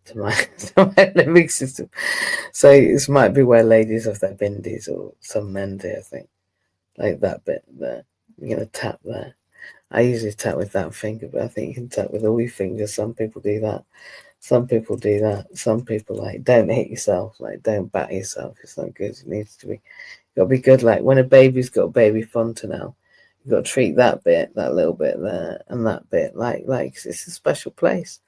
limbic system. So this might be where ladies have their bindis, or some men do, I think. Like that bit there. You're going to tap there. I usually tap with that finger, but I think you can tap with all your fingers. Some people do that. Some people do that. Some people like, don't hit yourself. Like, don't bat yourself. It's not good. It needs to be. Got to be good. Like when a baby's got a baby fontanelle, you've got to treat that bit, that little bit there, and that bit like it's a special place.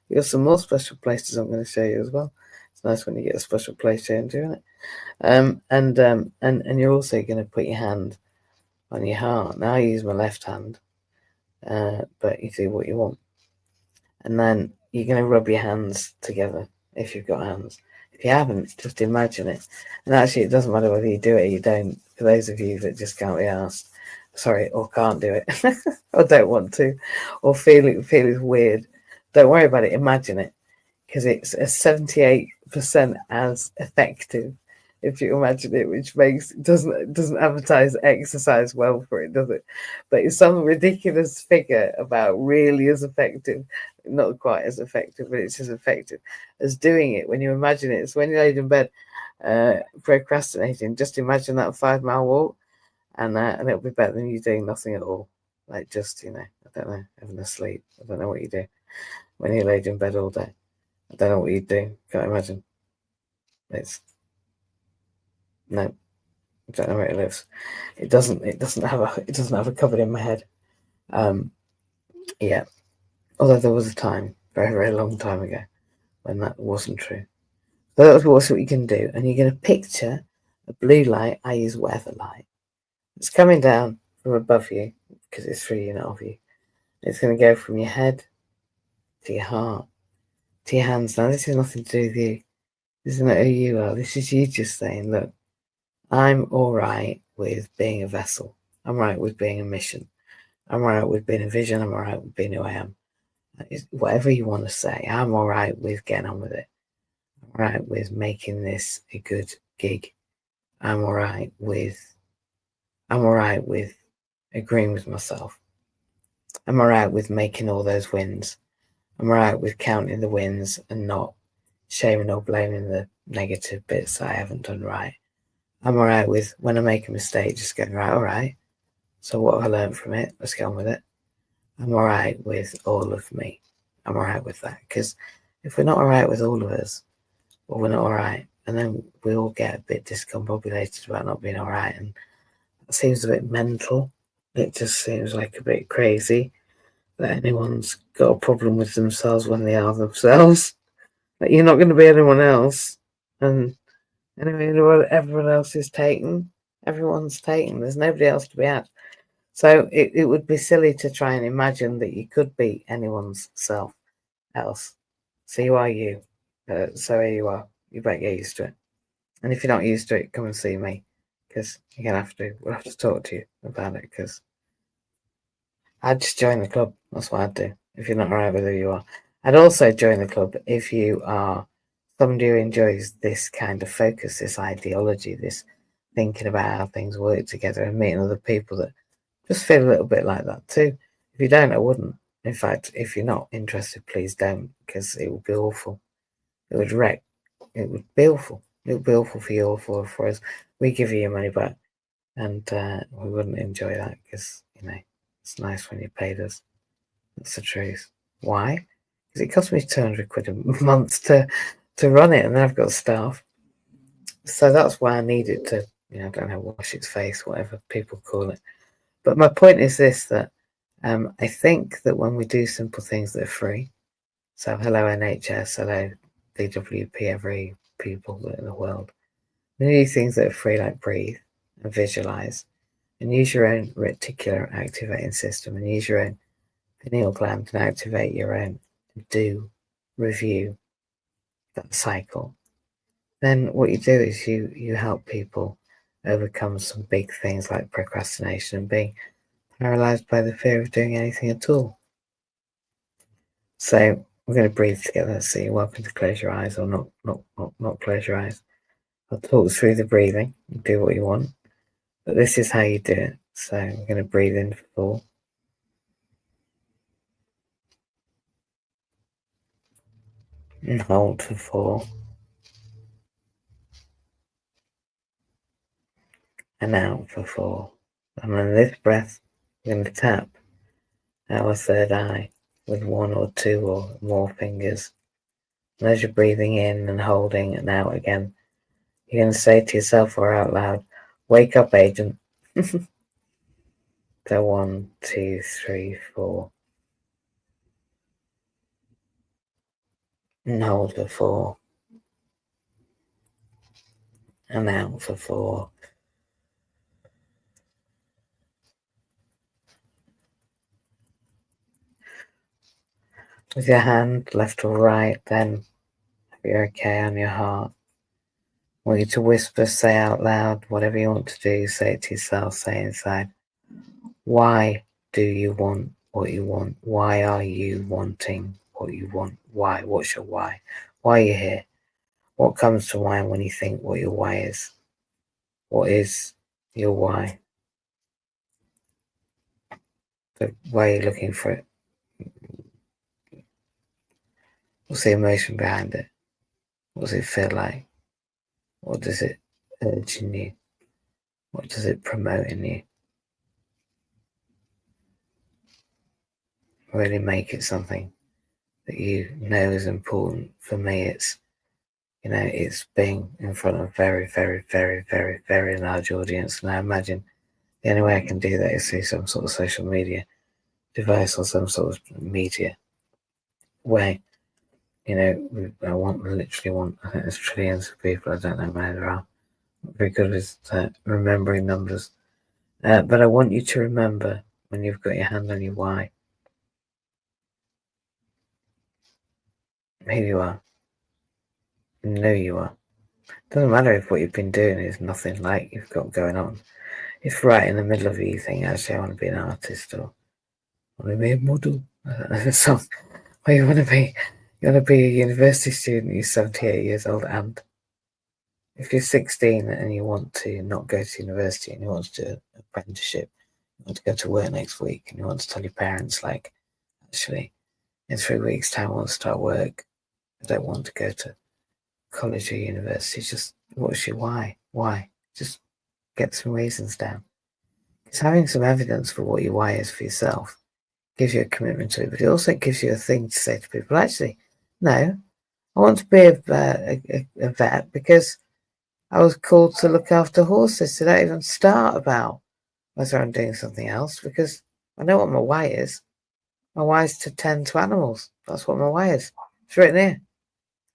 You got some more special places I'm going to show you as well. It's nice when you get a special place change, isn't it? And you're also going to put your hand on your heart. Now I use my left hand, but you do what you want. And then you're going to rub your hands together if you've got hands. If you haven't, just imagine it. And actually, it doesn't matter whether you do it or you don't. For those of you that just can't be asked, sorry, or can't do it, or don't want to, or feel it's weird, don't worry about it. Imagine it, because it's a 78% as effective if you imagine it, which doesn't advertise exercise well for it, does it? But it's some ridiculous figure about really as effective, not quite as effective, but it's as effective as doing it when you imagine it. So when you're laid in bed procrastinating, just imagine that 5-mile walk, and it'll be better than you doing nothing at all. Like just, I don't know, having a sleep. I don't know what you do when you're laid in bed all day. I don't know what you do. Can't imagine. No, I don't know where it lives. It doesn't have a cupboard in my head. Yeah. Although there was a time, very, very long time ago, when that wasn't true. So that's what you can do. And you're going to picture a blue light. I use weather light. It's coming down from above you because it's 3 units of you. It's going to go from your head to your heart to your hands. Now, this has nothing to do with you. This is not who you are. This is you just saying, look, I'm all right with being a vessel. I'm right with being a mission. I'm all right with being a vision. I'm all right with being who I am. Whatever you want to say, I'm all right with getting on with it. I'm all right with making this a good gig. I'm all right with agreeing with myself. I'm all right with making all those wins. I'm all right with counting the wins and not shaming or blaming the negative bits that I haven't done right. I'm all right with when I make a mistake, just going, right, all right. So what have I learned from it? Let's get on with it. I'm all right with all of me. I'm all right with that. Because if we're not all right with all of us, well, we're not all right. And then we all get a bit discombobulated about not being all right. And it seems a bit mental. It just seems like a bit crazy that anyone's got a problem with themselves when they are themselves. That you're not going to be anyone else. And anyway, everyone else is taken. Everyone's taken. There's nobody else to be at. So it would be silly to try and imagine that you could be anyone's self else. So you are you. So here you are. You better get used to it. And if you're not used to it, come and see me, because we'll have to talk to you about it, because I'd just join the club. That's what I'd do if you're not right with who you are. I'd also join the club if you are somebody who enjoys this kind of focus, this ideology, this thinking about how things work together and meeting other people that just feel a little bit like that too. If you don't, I wouldn't. In fact, if you're not interested, please don't, because it would be awful. It would wreck. It would be awful. It would be awful for you, awful for us. We give you your money back, and we wouldn't enjoy that, because it's nice when you paid us. That's the truth. Why? Because it cost me 200 quid a month to run it, and then I've got staff. So that's why I needed to, I don't know, wash its face, whatever people call it. But my point is this, that I think that when we do simple things that are free, so hello NHS, hello DWP, every people in the world, we do things that are free, like breathe and visualize, and use your own reticular activating system, and use your own pineal gland and activate your own do review that cycle. Then what you do is you help people overcome some big things like procrastination and being paralyzed by the fear of doing anything at all. So we're going to breathe together. So you're welcome to close your eyes, or not close your eyes. I'll talk through the breathing and do what you want, but this is how you do it. So we're going to breathe in for 4. And hold for 4. And out for 4. And on this breath, we're going to tap our third eye with 1 or 2 or more fingers. And as you're breathing in and holding and out again, you're going to say to yourself or out loud, wake up, agent. So 1, 2, 3, 4. And hold for 4. And out for 4. With your hand, left or right, then if you're okay on your heart, I want you to whisper, say out loud, whatever you want to do, say it to yourself, say inside. Why do you want what you want? Why are you wanting what you want? Why? What's your why? Why are you here? What comes to mind when you think what your why is? What is your why? The way you're looking for it. What's the emotion behind it? What does it feel like? What does it urge in you? What does it promote in you? Really make it something that you know is important. For me, it's, it's being in front of a very, very, very, very, very large audience. And I imagine the only way I can do that is through some sort of social media device or some sort of media way. I literally want, I think there's trillions of people, I don't know how many there are. I'm very good with remembering numbers. But I want you to remember when you've got your hand on your why, who you are, know you are. Doesn't matter if what you've been doing is nothing like you've got going on. If right in the middle of it you think, actually, I want to be an artist, or I want to be a model, so, or you want to be a university student, you're 78 years old, and if you're 16 and you want to not go to university and you want to do an apprenticeship, you want to go to work next week, and you want to tell your parents, like, actually, in 3 weeks' time, I want to start work. I don't want to go to college or university. Just what's your why? Why? Just get some reasons down. Because having some evidence for what your why is for yourself gives you a commitment to it, but it also gives you a thing to say to people. Actually, no, I want to be a vet because I was called to look after horses. So don't even start about whether I'm doing something else, because I know what my why is. My why is to tend to animals. That's what my why is. It's written here.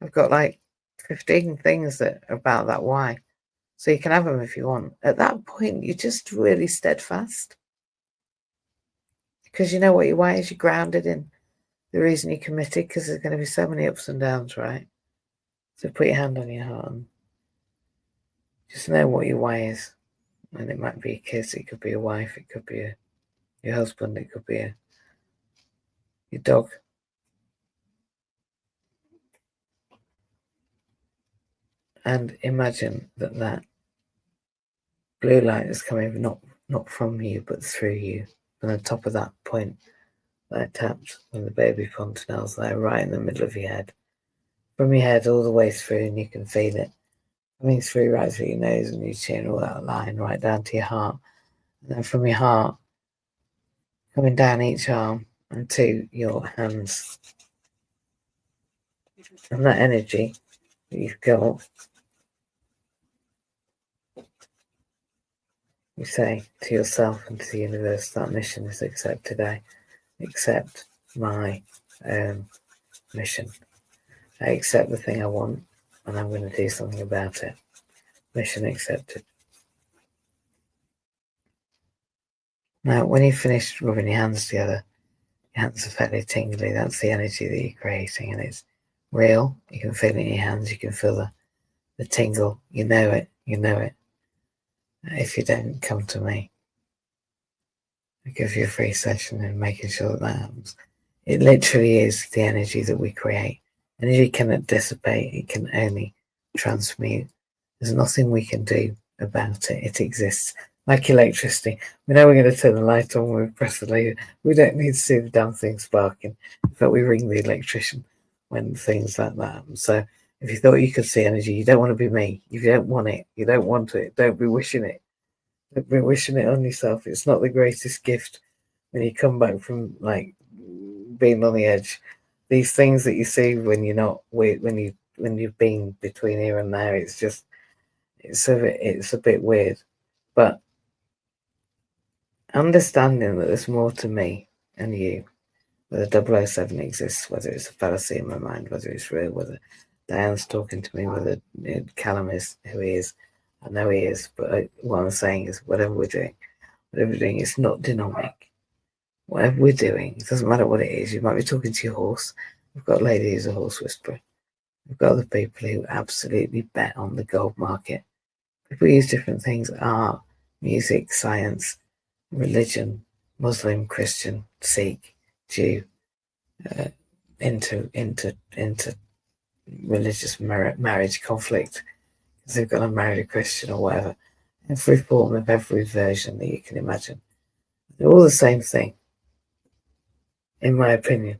I've got like 15 things that are about that why. So you can have them if you want. At that point, you're just really steadfast. Because you know what your why is. You're grounded in the reason you're committed, because there's going to be so many ups and downs, right? So put your hand on your heart and just know what your why is. And it might be a kiss, it could be a wife, it could be your husband, it could be your dog. And imagine that blue light is coming not from you, but through you. And on top of that point that I tapped when the baby fontanelles there, right in the middle of your head. From your head all the way through, and you can feel it coming through right through your nose and your chin, all that line right down to your heart. And then from your heart, coming down each arm and to your hands. And that energy that you've got, you say to yourself and to the universe, that mission is accepted. I accept my mission. I accept the thing I want, and I'm going to do something about it. Mission accepted. Now, when you finish rubbing your hands together, your hands are fairly tingly. That's the energy that you're creating, and it's real. You can feel it in your hands. You can feel the tingle. You know it. You know it. If you don't, come to me. I'll give you a free session in making sure that happens. It literally is the energy that we create. Energy cannot dissipate. It can only transmute. There's nothing we can do about it. It exists. Like electricity. We know we're going to turn the light on when we press the lever. We don't need to see the damn thing sparking. In fact, we ring the electrician when things like that happen. So if you thought you could see energy, you don't want to be me. If you don't want it, you don't want it. Don't be wishing it. Don't be wishing it on yourself. It's not the greatest gift when you come back from like being on the edge. These things that you see when you're not, when you've been between here and there, it's a bit weird. But understanding that there's more to me and you, whether 007 exists, whether it's a fallacy in my mind, whether it's real, whether Diane's talking to me, whether Callum is who he is. I know he is, but what I'm saying is whatever we're doing, it's not demonic. Whatever we're doing, it doesn't matter what it is. You might be talking to your horse. We've got a lady who's a horse whisperer. We've got other people who absolutely bet on the gold market. People use different things: art, music, science, religion, Muslim, Christian, Sikh, Jew, religious marriage conflict because they've got to marry a Christian or whatever. Every form of every version that you can imagine. They're all the same thing, in my opinion,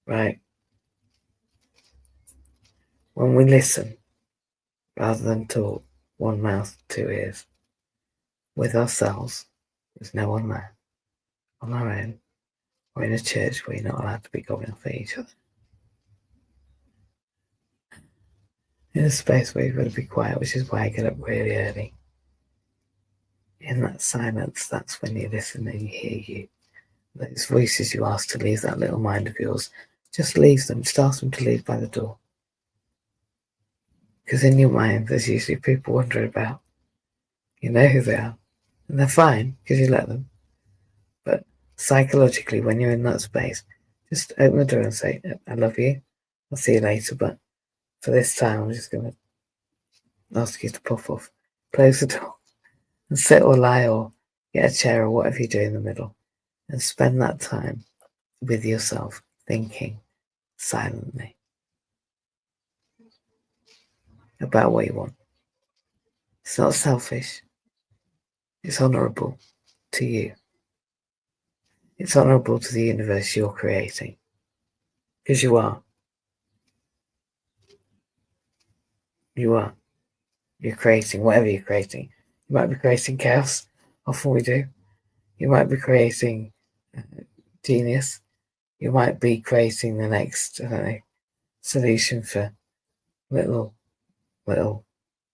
right? When we listen, rather than talk, one mouth, two ears, with ourselves, with no one there, on our own, or in a church where you're not allowed to be going off at each other. In a space where you've got to be quiet, which is why I get up really early. In that silence, that's when you listen and you hear you. Those voices you ask to leave that little mind of yours, just leave them, just ask them to leave by the door. Because in your mind, there's usually people wandering about. You know who they are. And they're fine, because you let them. But psychologically, when you're in that space, just open the door and say, I love you. I'll see you later, but for this time, I'm just going to ask you to puff off. Close the door and sit or lie or get a chair or whatever you do in the middle and spend that time with yourself, thinking silently about what you want. It's not selfish. It's honourable to you. It's honourable to the universe you're creating. Because you are. You are. You're creating whatever you're creating. You might be creating chaos. Often we do. You might be creating genius. You might be creating the next solution for little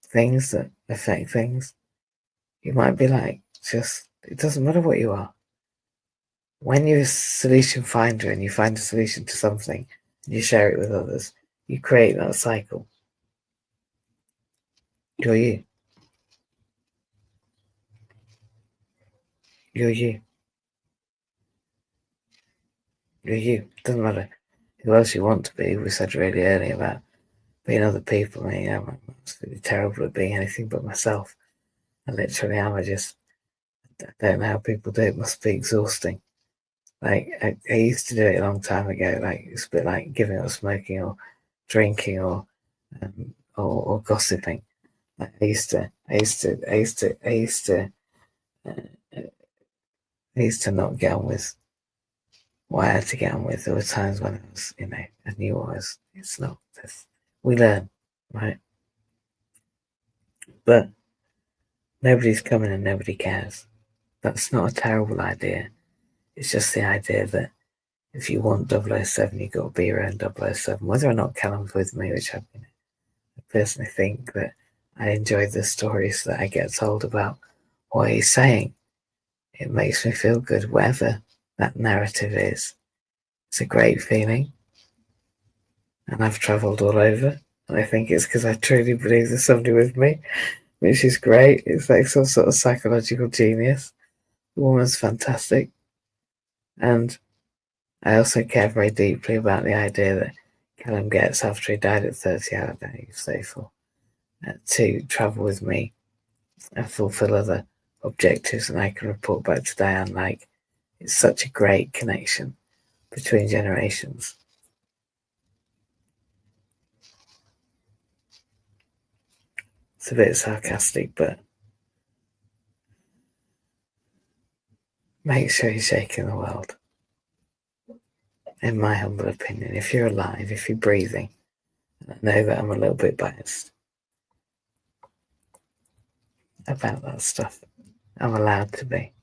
things that affect things. You might be like, it doesn't matter what you are. When you're a solution finder and you find a solution to something and you share it with others, you create that cycle. You're you. You're you. You're you. Doesn't matter who else you want to be. We said really early about being other people. I mean, I'm absolutely terrible at being anything but myself. I literally am. I don't know how people do it. It must be exhausting. Like, I used to do it a long time ago. Like, it's a bit like giving up smoking or drinking or gossiping. Like, I used to not get on with what I had to get on with. There were times when I knew it's not this. We learn, right? But nobody's coming and nobody cares. That's not a terrible idea. It's just the idea that if you want 007, you've got to be around 007. Whether or not Callum's with me, which I personally think that I enjoy the stories that I get told about what he's saying. It makes me feel good, whatever that narrative is. It's a great feeling. And I've travelled all over. And I think it's because I truly believe there's somebody with me, which is great. It's like some sort of psychological genius. The woman's fantastic. And I also care very deeply about the idea that Callum gets, after he died at 30, I don't know, he was 34, to travel with me and fulfill other objectives. And I can report back to Diane, like, it's such a great connection between generations. It's a bit sarcastic, but make sure you're shaking the world. In my humble opinion, if you're alive, if you're breathing, and I know that I'm a little bit biased about that stuff. I'm allowed to be.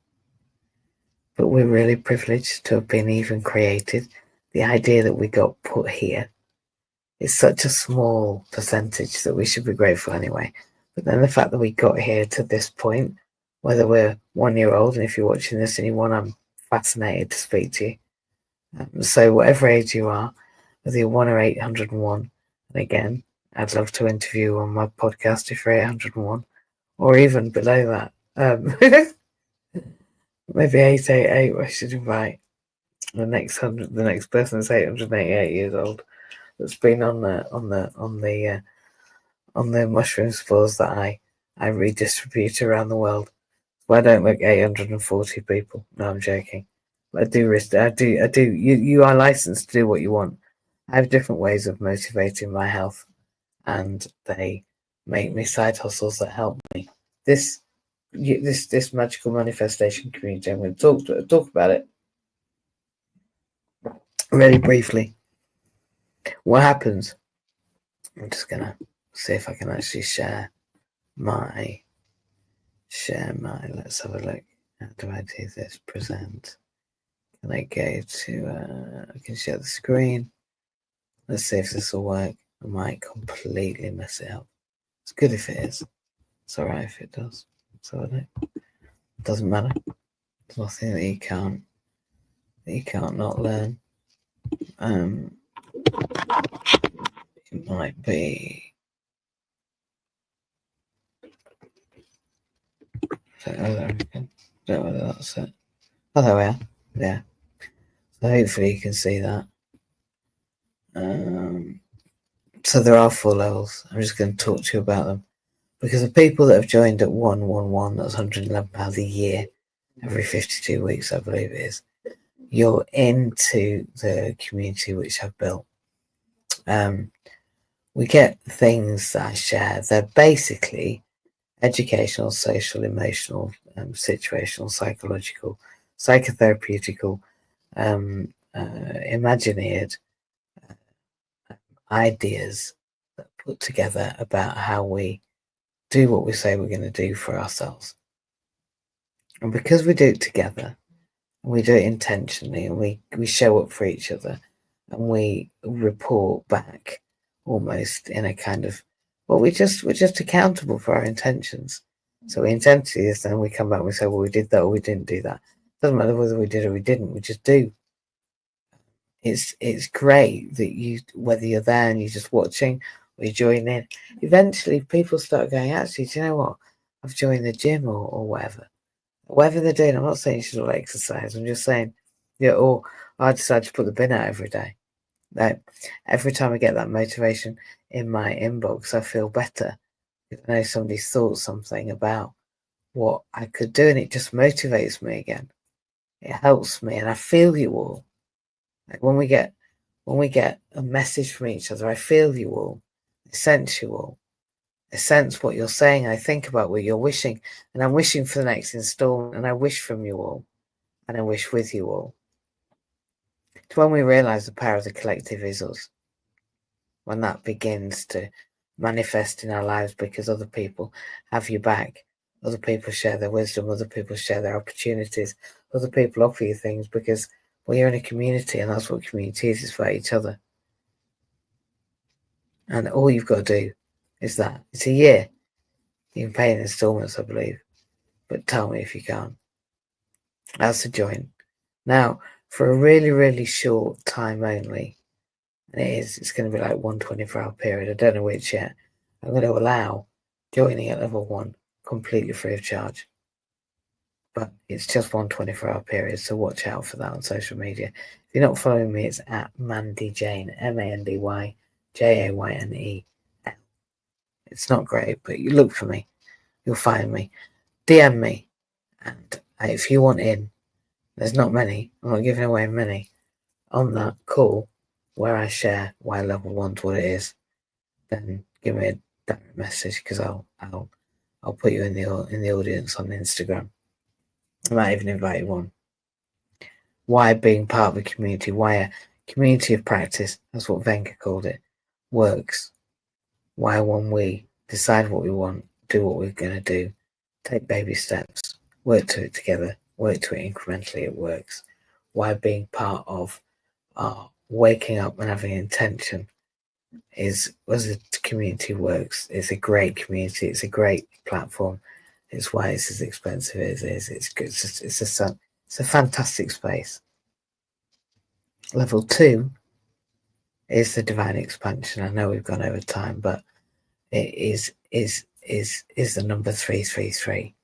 But we're really privileged to have been even created. The idea that we got put here is such a small percentage that we should be grateful anyway. But then the fact that we got here to this point, whether we're 1 year old, and if you're watching this and you want, I'm fascinated to speak to you. So whatever age you are, whether you're 1 or 801, and again, I'd love to interview you on my podcast if you're 801, or even below that. Maybe 888. I should invite the next person that's 888 years old that's been on the mushroom spores that I redistribute around the world. Well, I don't like 840 people. No, I'm joking. I do. You are licensed to do what you want, I have different ways of motivating my health, and they make me side hustles that help me. This magical manifestation community, I'm going to talk about it really briefly. What happens? I'm just going to see if I can actually share my. Let's have a look. How do I do this? Present. Can I go to? I can share the screen. Let's see if this will work. I might completely mess it up. It's good if it is. It's alright if it does. So it doesn't matter. There's nothing that you can't not learn. It might be. Don't know whether that's it. Oh, there we are. Yeah. So hopefully you can see that. So there are 4 levels. I'm just going to talk to you about them. Because the people that have joined at 111, that's £111 a year, every 52 weeks, I believe it is, you're into the community which I've built. We get things that I share. They're basically educational, social, emotional, situational, psychological, psychotherapeutical, imagineered ideas that put together about how we do what we say we're going to do for ourselves. And because we do it together, and we do it intentionally, and we show up for each other, and we report back almost in a kind of, well, we're just accountable for our intentions. So we intend to do this, then we come back and we say, well, we did that or we didn't do that. Doesn't matter whether we did or we didn't, we just do. It's great that you, whether you're there and you're just watching or you join in, eventually people start going, actually, do you know what? I've joined the gym or whatever they're doing. I'm not saying you should all exercise. I'm just saying, yeah, or I decide to put the bin out every day. Like, every time I get that motivation in my inbox, I feel better. I know somebody's thought something about what I could do, and it just motivates me again. It helps me, and I feel you all. Like when we get a message from each other, I feel you all. I sense you all. I sense what you're saying. I think about what you're wishing, and I'm wishing for the next installment, and I wish from you all, and I wish with you all. It's when we realize the power of the collective is us, when that begins to manifest in our lives, because other people have you back, other people share their wisdom, other people share their opportunities, other people offer you things, because, well, you're in a community, and that's what community is. It's for each other. And all you've got to do is that. It's a year. You can pay in installments, I believe. But tell me if you can't. That's a join. Now, for a really, really short time only, and it's going to be like 1 24-hour period. I don't know which yet. I'm going to allow joining at level 1 completely free of charge. But it's just 1 24-hour period, so watch out for that on social media. If you're not following me, it's at Mandy Jane, MandyJayne. It's not great, but you look for me, you'll find me. DM me, and if you want in, there's not many. I'm not giving away many on that call where I share why level 1's what it is. Then give me a direct message, because I'll put you in the audience on Instagram. I might even invite you on. Why being part of a community? Why a community of practice? That's what Venka called it. Works. Why when we decide what we want, do what we're going to do, take baby steps, work to it together, work to it incrementally, it works. Why being part of waking up and having intention is, as a community works. It's a great community. It's a great platform. It's why it's as expensive as it is. It's good. It's a fantastic space. Level 2 is the divine expansion. I know we've gone over time, but it is the number 333.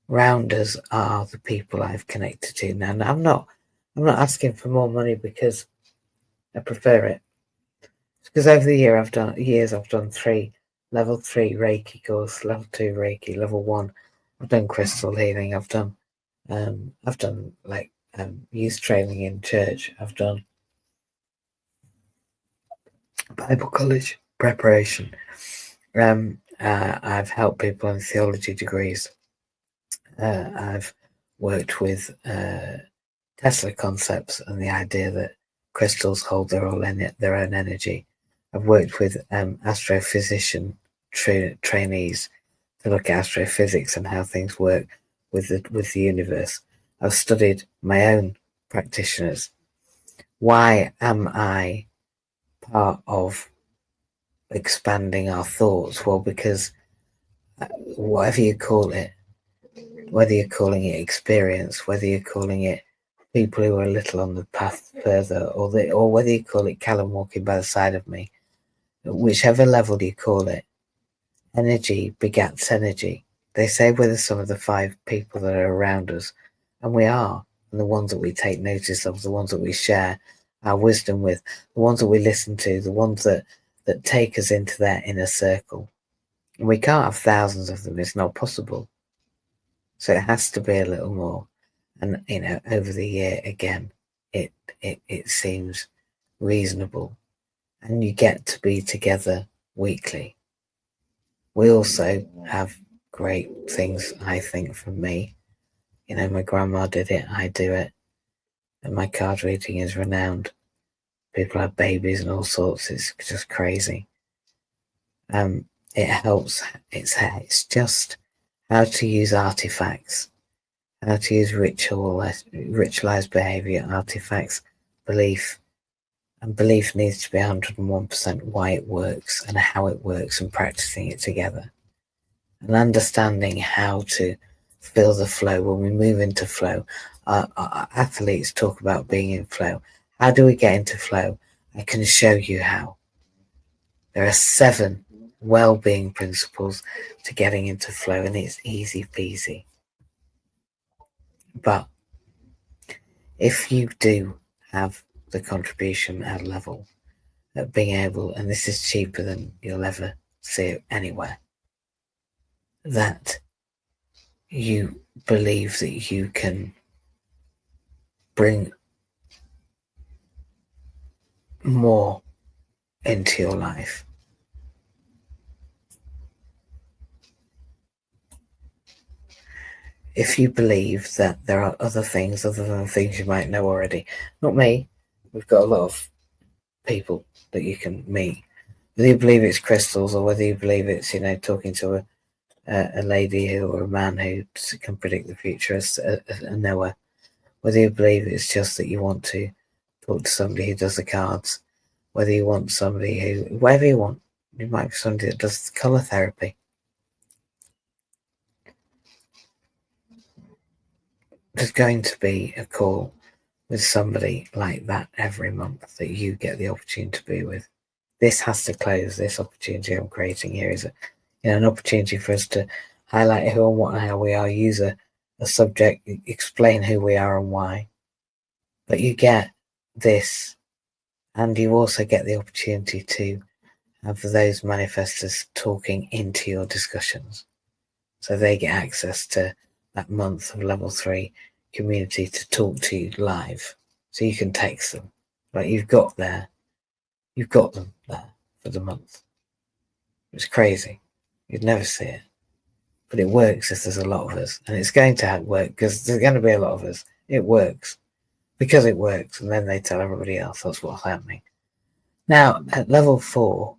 Rounders are the people I've connected to now. I'm not asking for more money because I prefer it. It's because over the years I've done 3 level 3 Reiki course, level 2 Reiki, level 1. I've done crystal healing. I've done like youth training in church. I've done Bible college preparation. I've helped people in theology degrees. I've worked with Tesla concepts and the idea that crystals hold their own energy. I've worked with astrophysician trainees to look at astrophysics and how things work with the universe. I've studied my own practitioners. Why am I part of expanding our thoughts? Well, because whatever you call it, whether you're calling it experience, whether you're calling it people who are a little on the path further, or whether you call it Callum walking by the side of me, whichever level you call it, energy begats energy. They say we're the sum of the 5 people that are around us, and we are. And the ones that we take notice of, the ones that we share our wisdom with, the ones that we listen to, the ones that take us into their inner circle. And we can't have thousands of them, it's not possible. So it has to be a little more. And over the year again, it seems reasonable. And you get to be together weekly. We also have great things, I think, from me. My grandma did it, I do it. And my card reading is renowned. People have babies and all sorts. It's just crazy. It helps. It's just how to use artifacts, how to use ritualized behavior, artifacts, belief. And belief needs to be 101% why it works and how it works, and practicing it together. And understanding how to feel the flow. When we move into flow, our athletes talk about being in flow. How do we get into flow? I can show you how. There are 7 well-being principles to getting into flow, and it's easy peasy. But if you do have the contribution at level of being able, and this is cheaper than you'll ever see it anywhere, that you believe that you can bring more into your life. If you believe that there are other things other than things you might know already, not me, we've got a lot of people that you can meet, whether you believe it's crystals or whether you believe it's talking to a lady or a man who can predict the future as a knower, whether you believe it's just that you want to talk to somebody who does the cards, whether you want somebody who, whatever you want, you might be somebody that does color therapy. There's going to be a call with somebody like that every month that you get the opportunity to be with. This has to close. This opportunity I'm creating here is an opportunity for us to highlight who and what and how we are, use a subject, explain who we are and why. But you get this, and you also get the opportunity to have those manifestors talking into your discussions. So they get access to that month of level 3 community to talk to you live. So you can text them. Like you've got them there for the month. It's crazy. You'd never see it. But it works if there's a lot of us. And it's going to work because there's going to be a lot of us. It works. Because it works. And then they tell everybody else that's what's happening. Now, at level 4,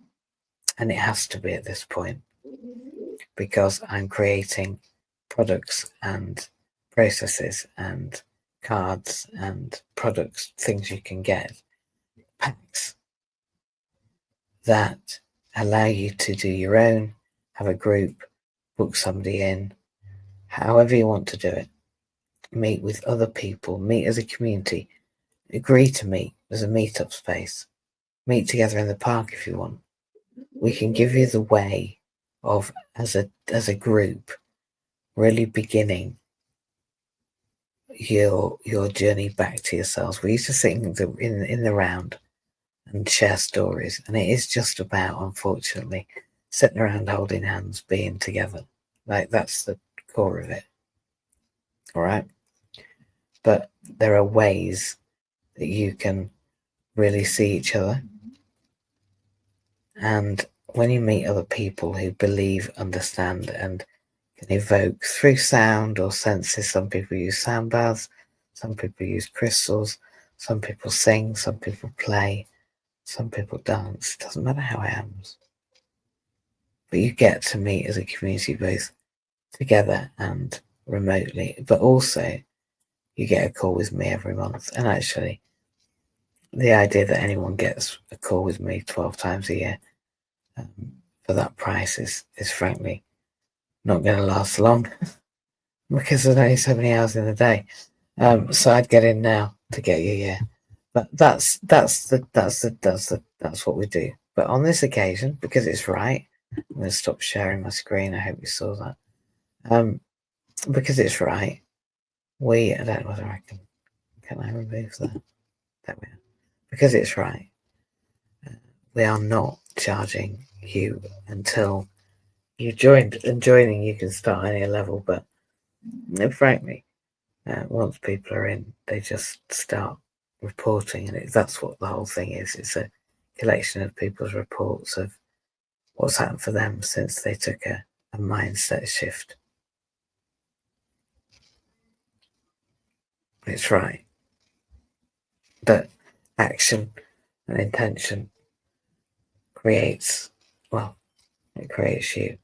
and it has to be at this point, because I'm creating products and processes and cards and products, things you can get, packs that allow you to do your own, have a group, book somebody in, however you want to do it, meet with other people, meet as a community, agree to meet as a meetup space, meet together in the park if you want. We can give you the way of, as a group, really beginning your journey back to yourselves. We used to sit in the round and share stories, and it is just about, unfortunately, sitting around holding hands, being together. Like that's the core of it. All right. But there are ways that you can really see each other, And when you meet other people who believe, understand, and can evoke through sound or senses, some people use sound baths, some people use crystals, some people sing, some people play, some people dance. It doesn't matter how it happens. But you get to meet as a community both together and remotely, but also you get a call with me every month. And actually, the idea that anyone gets a call with me 12 times a year for that price is frankly not going to last long because there's only so many hours in the day. So I'd get in now to get you, yeah. But that's what we do. But on this occasion, because it's right, I'm going to stop sharing my screen. I hope you saw that. Because it's right, I don't know whether I can I remove that? There we are. Because it's right, we are not charging you until you joined. And joining, you can start any level, but frankly, once people are in, they just start reporting, and that's what the whole thing is. It's a collection of people's reports of what's happened for them since they took a mindset shift. It's right that action and intention creates, well, it creates you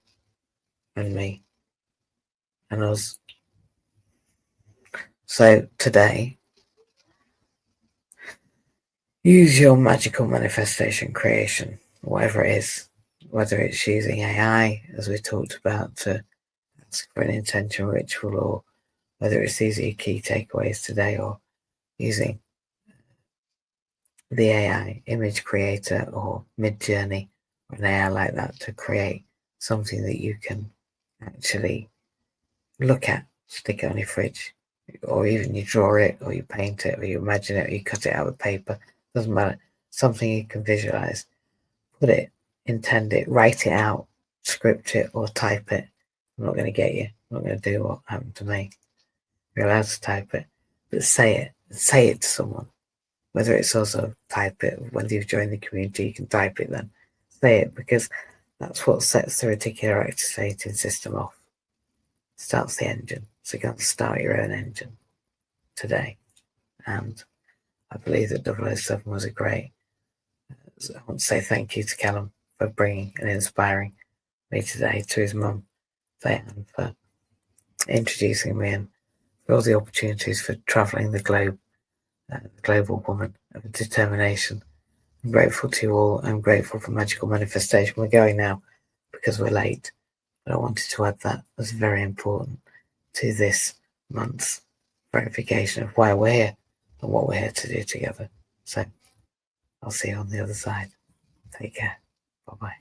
and me and us. So today, use your magical manifestation creation, whatever it is, whether it's using AI, as we talked about, to ask for an intention ritual, or whether it's these key takeaways today, or using the AI image creator or Midjourney or an AI like that to create something that you can actually look at, stick it on your fridge, or even you draw it, or you paint it, or you imagine it, or you cut it out with paper. Doesn't matter. Something you can visualize. Put it, intend it, write it out, script it, or type it. I'm not going to get you. I'm not going to do what happened to me. You're allowed to type it, but say it. Say it to someone. Whether it's also type it, whether you've joined the community, you can type it then. Say it, because that's what sets the reticular activating system off. Starts the engine. So go and start your own engine today. And I believe that 007 was a great. I want to say thank you to Callum for bringing and inspiring me today, to his mum, Diane, for introducing me, and for all the opportunities for travelling the globe, the global woman of determination. I'm grateful to you all. I'm grateful for magical manifestation. We're going now because we're late, but I wanted to add that as very important to this month's verification of why we're here and what we're here to do together. So I'll see you on the other side. Take care. Bye-bye.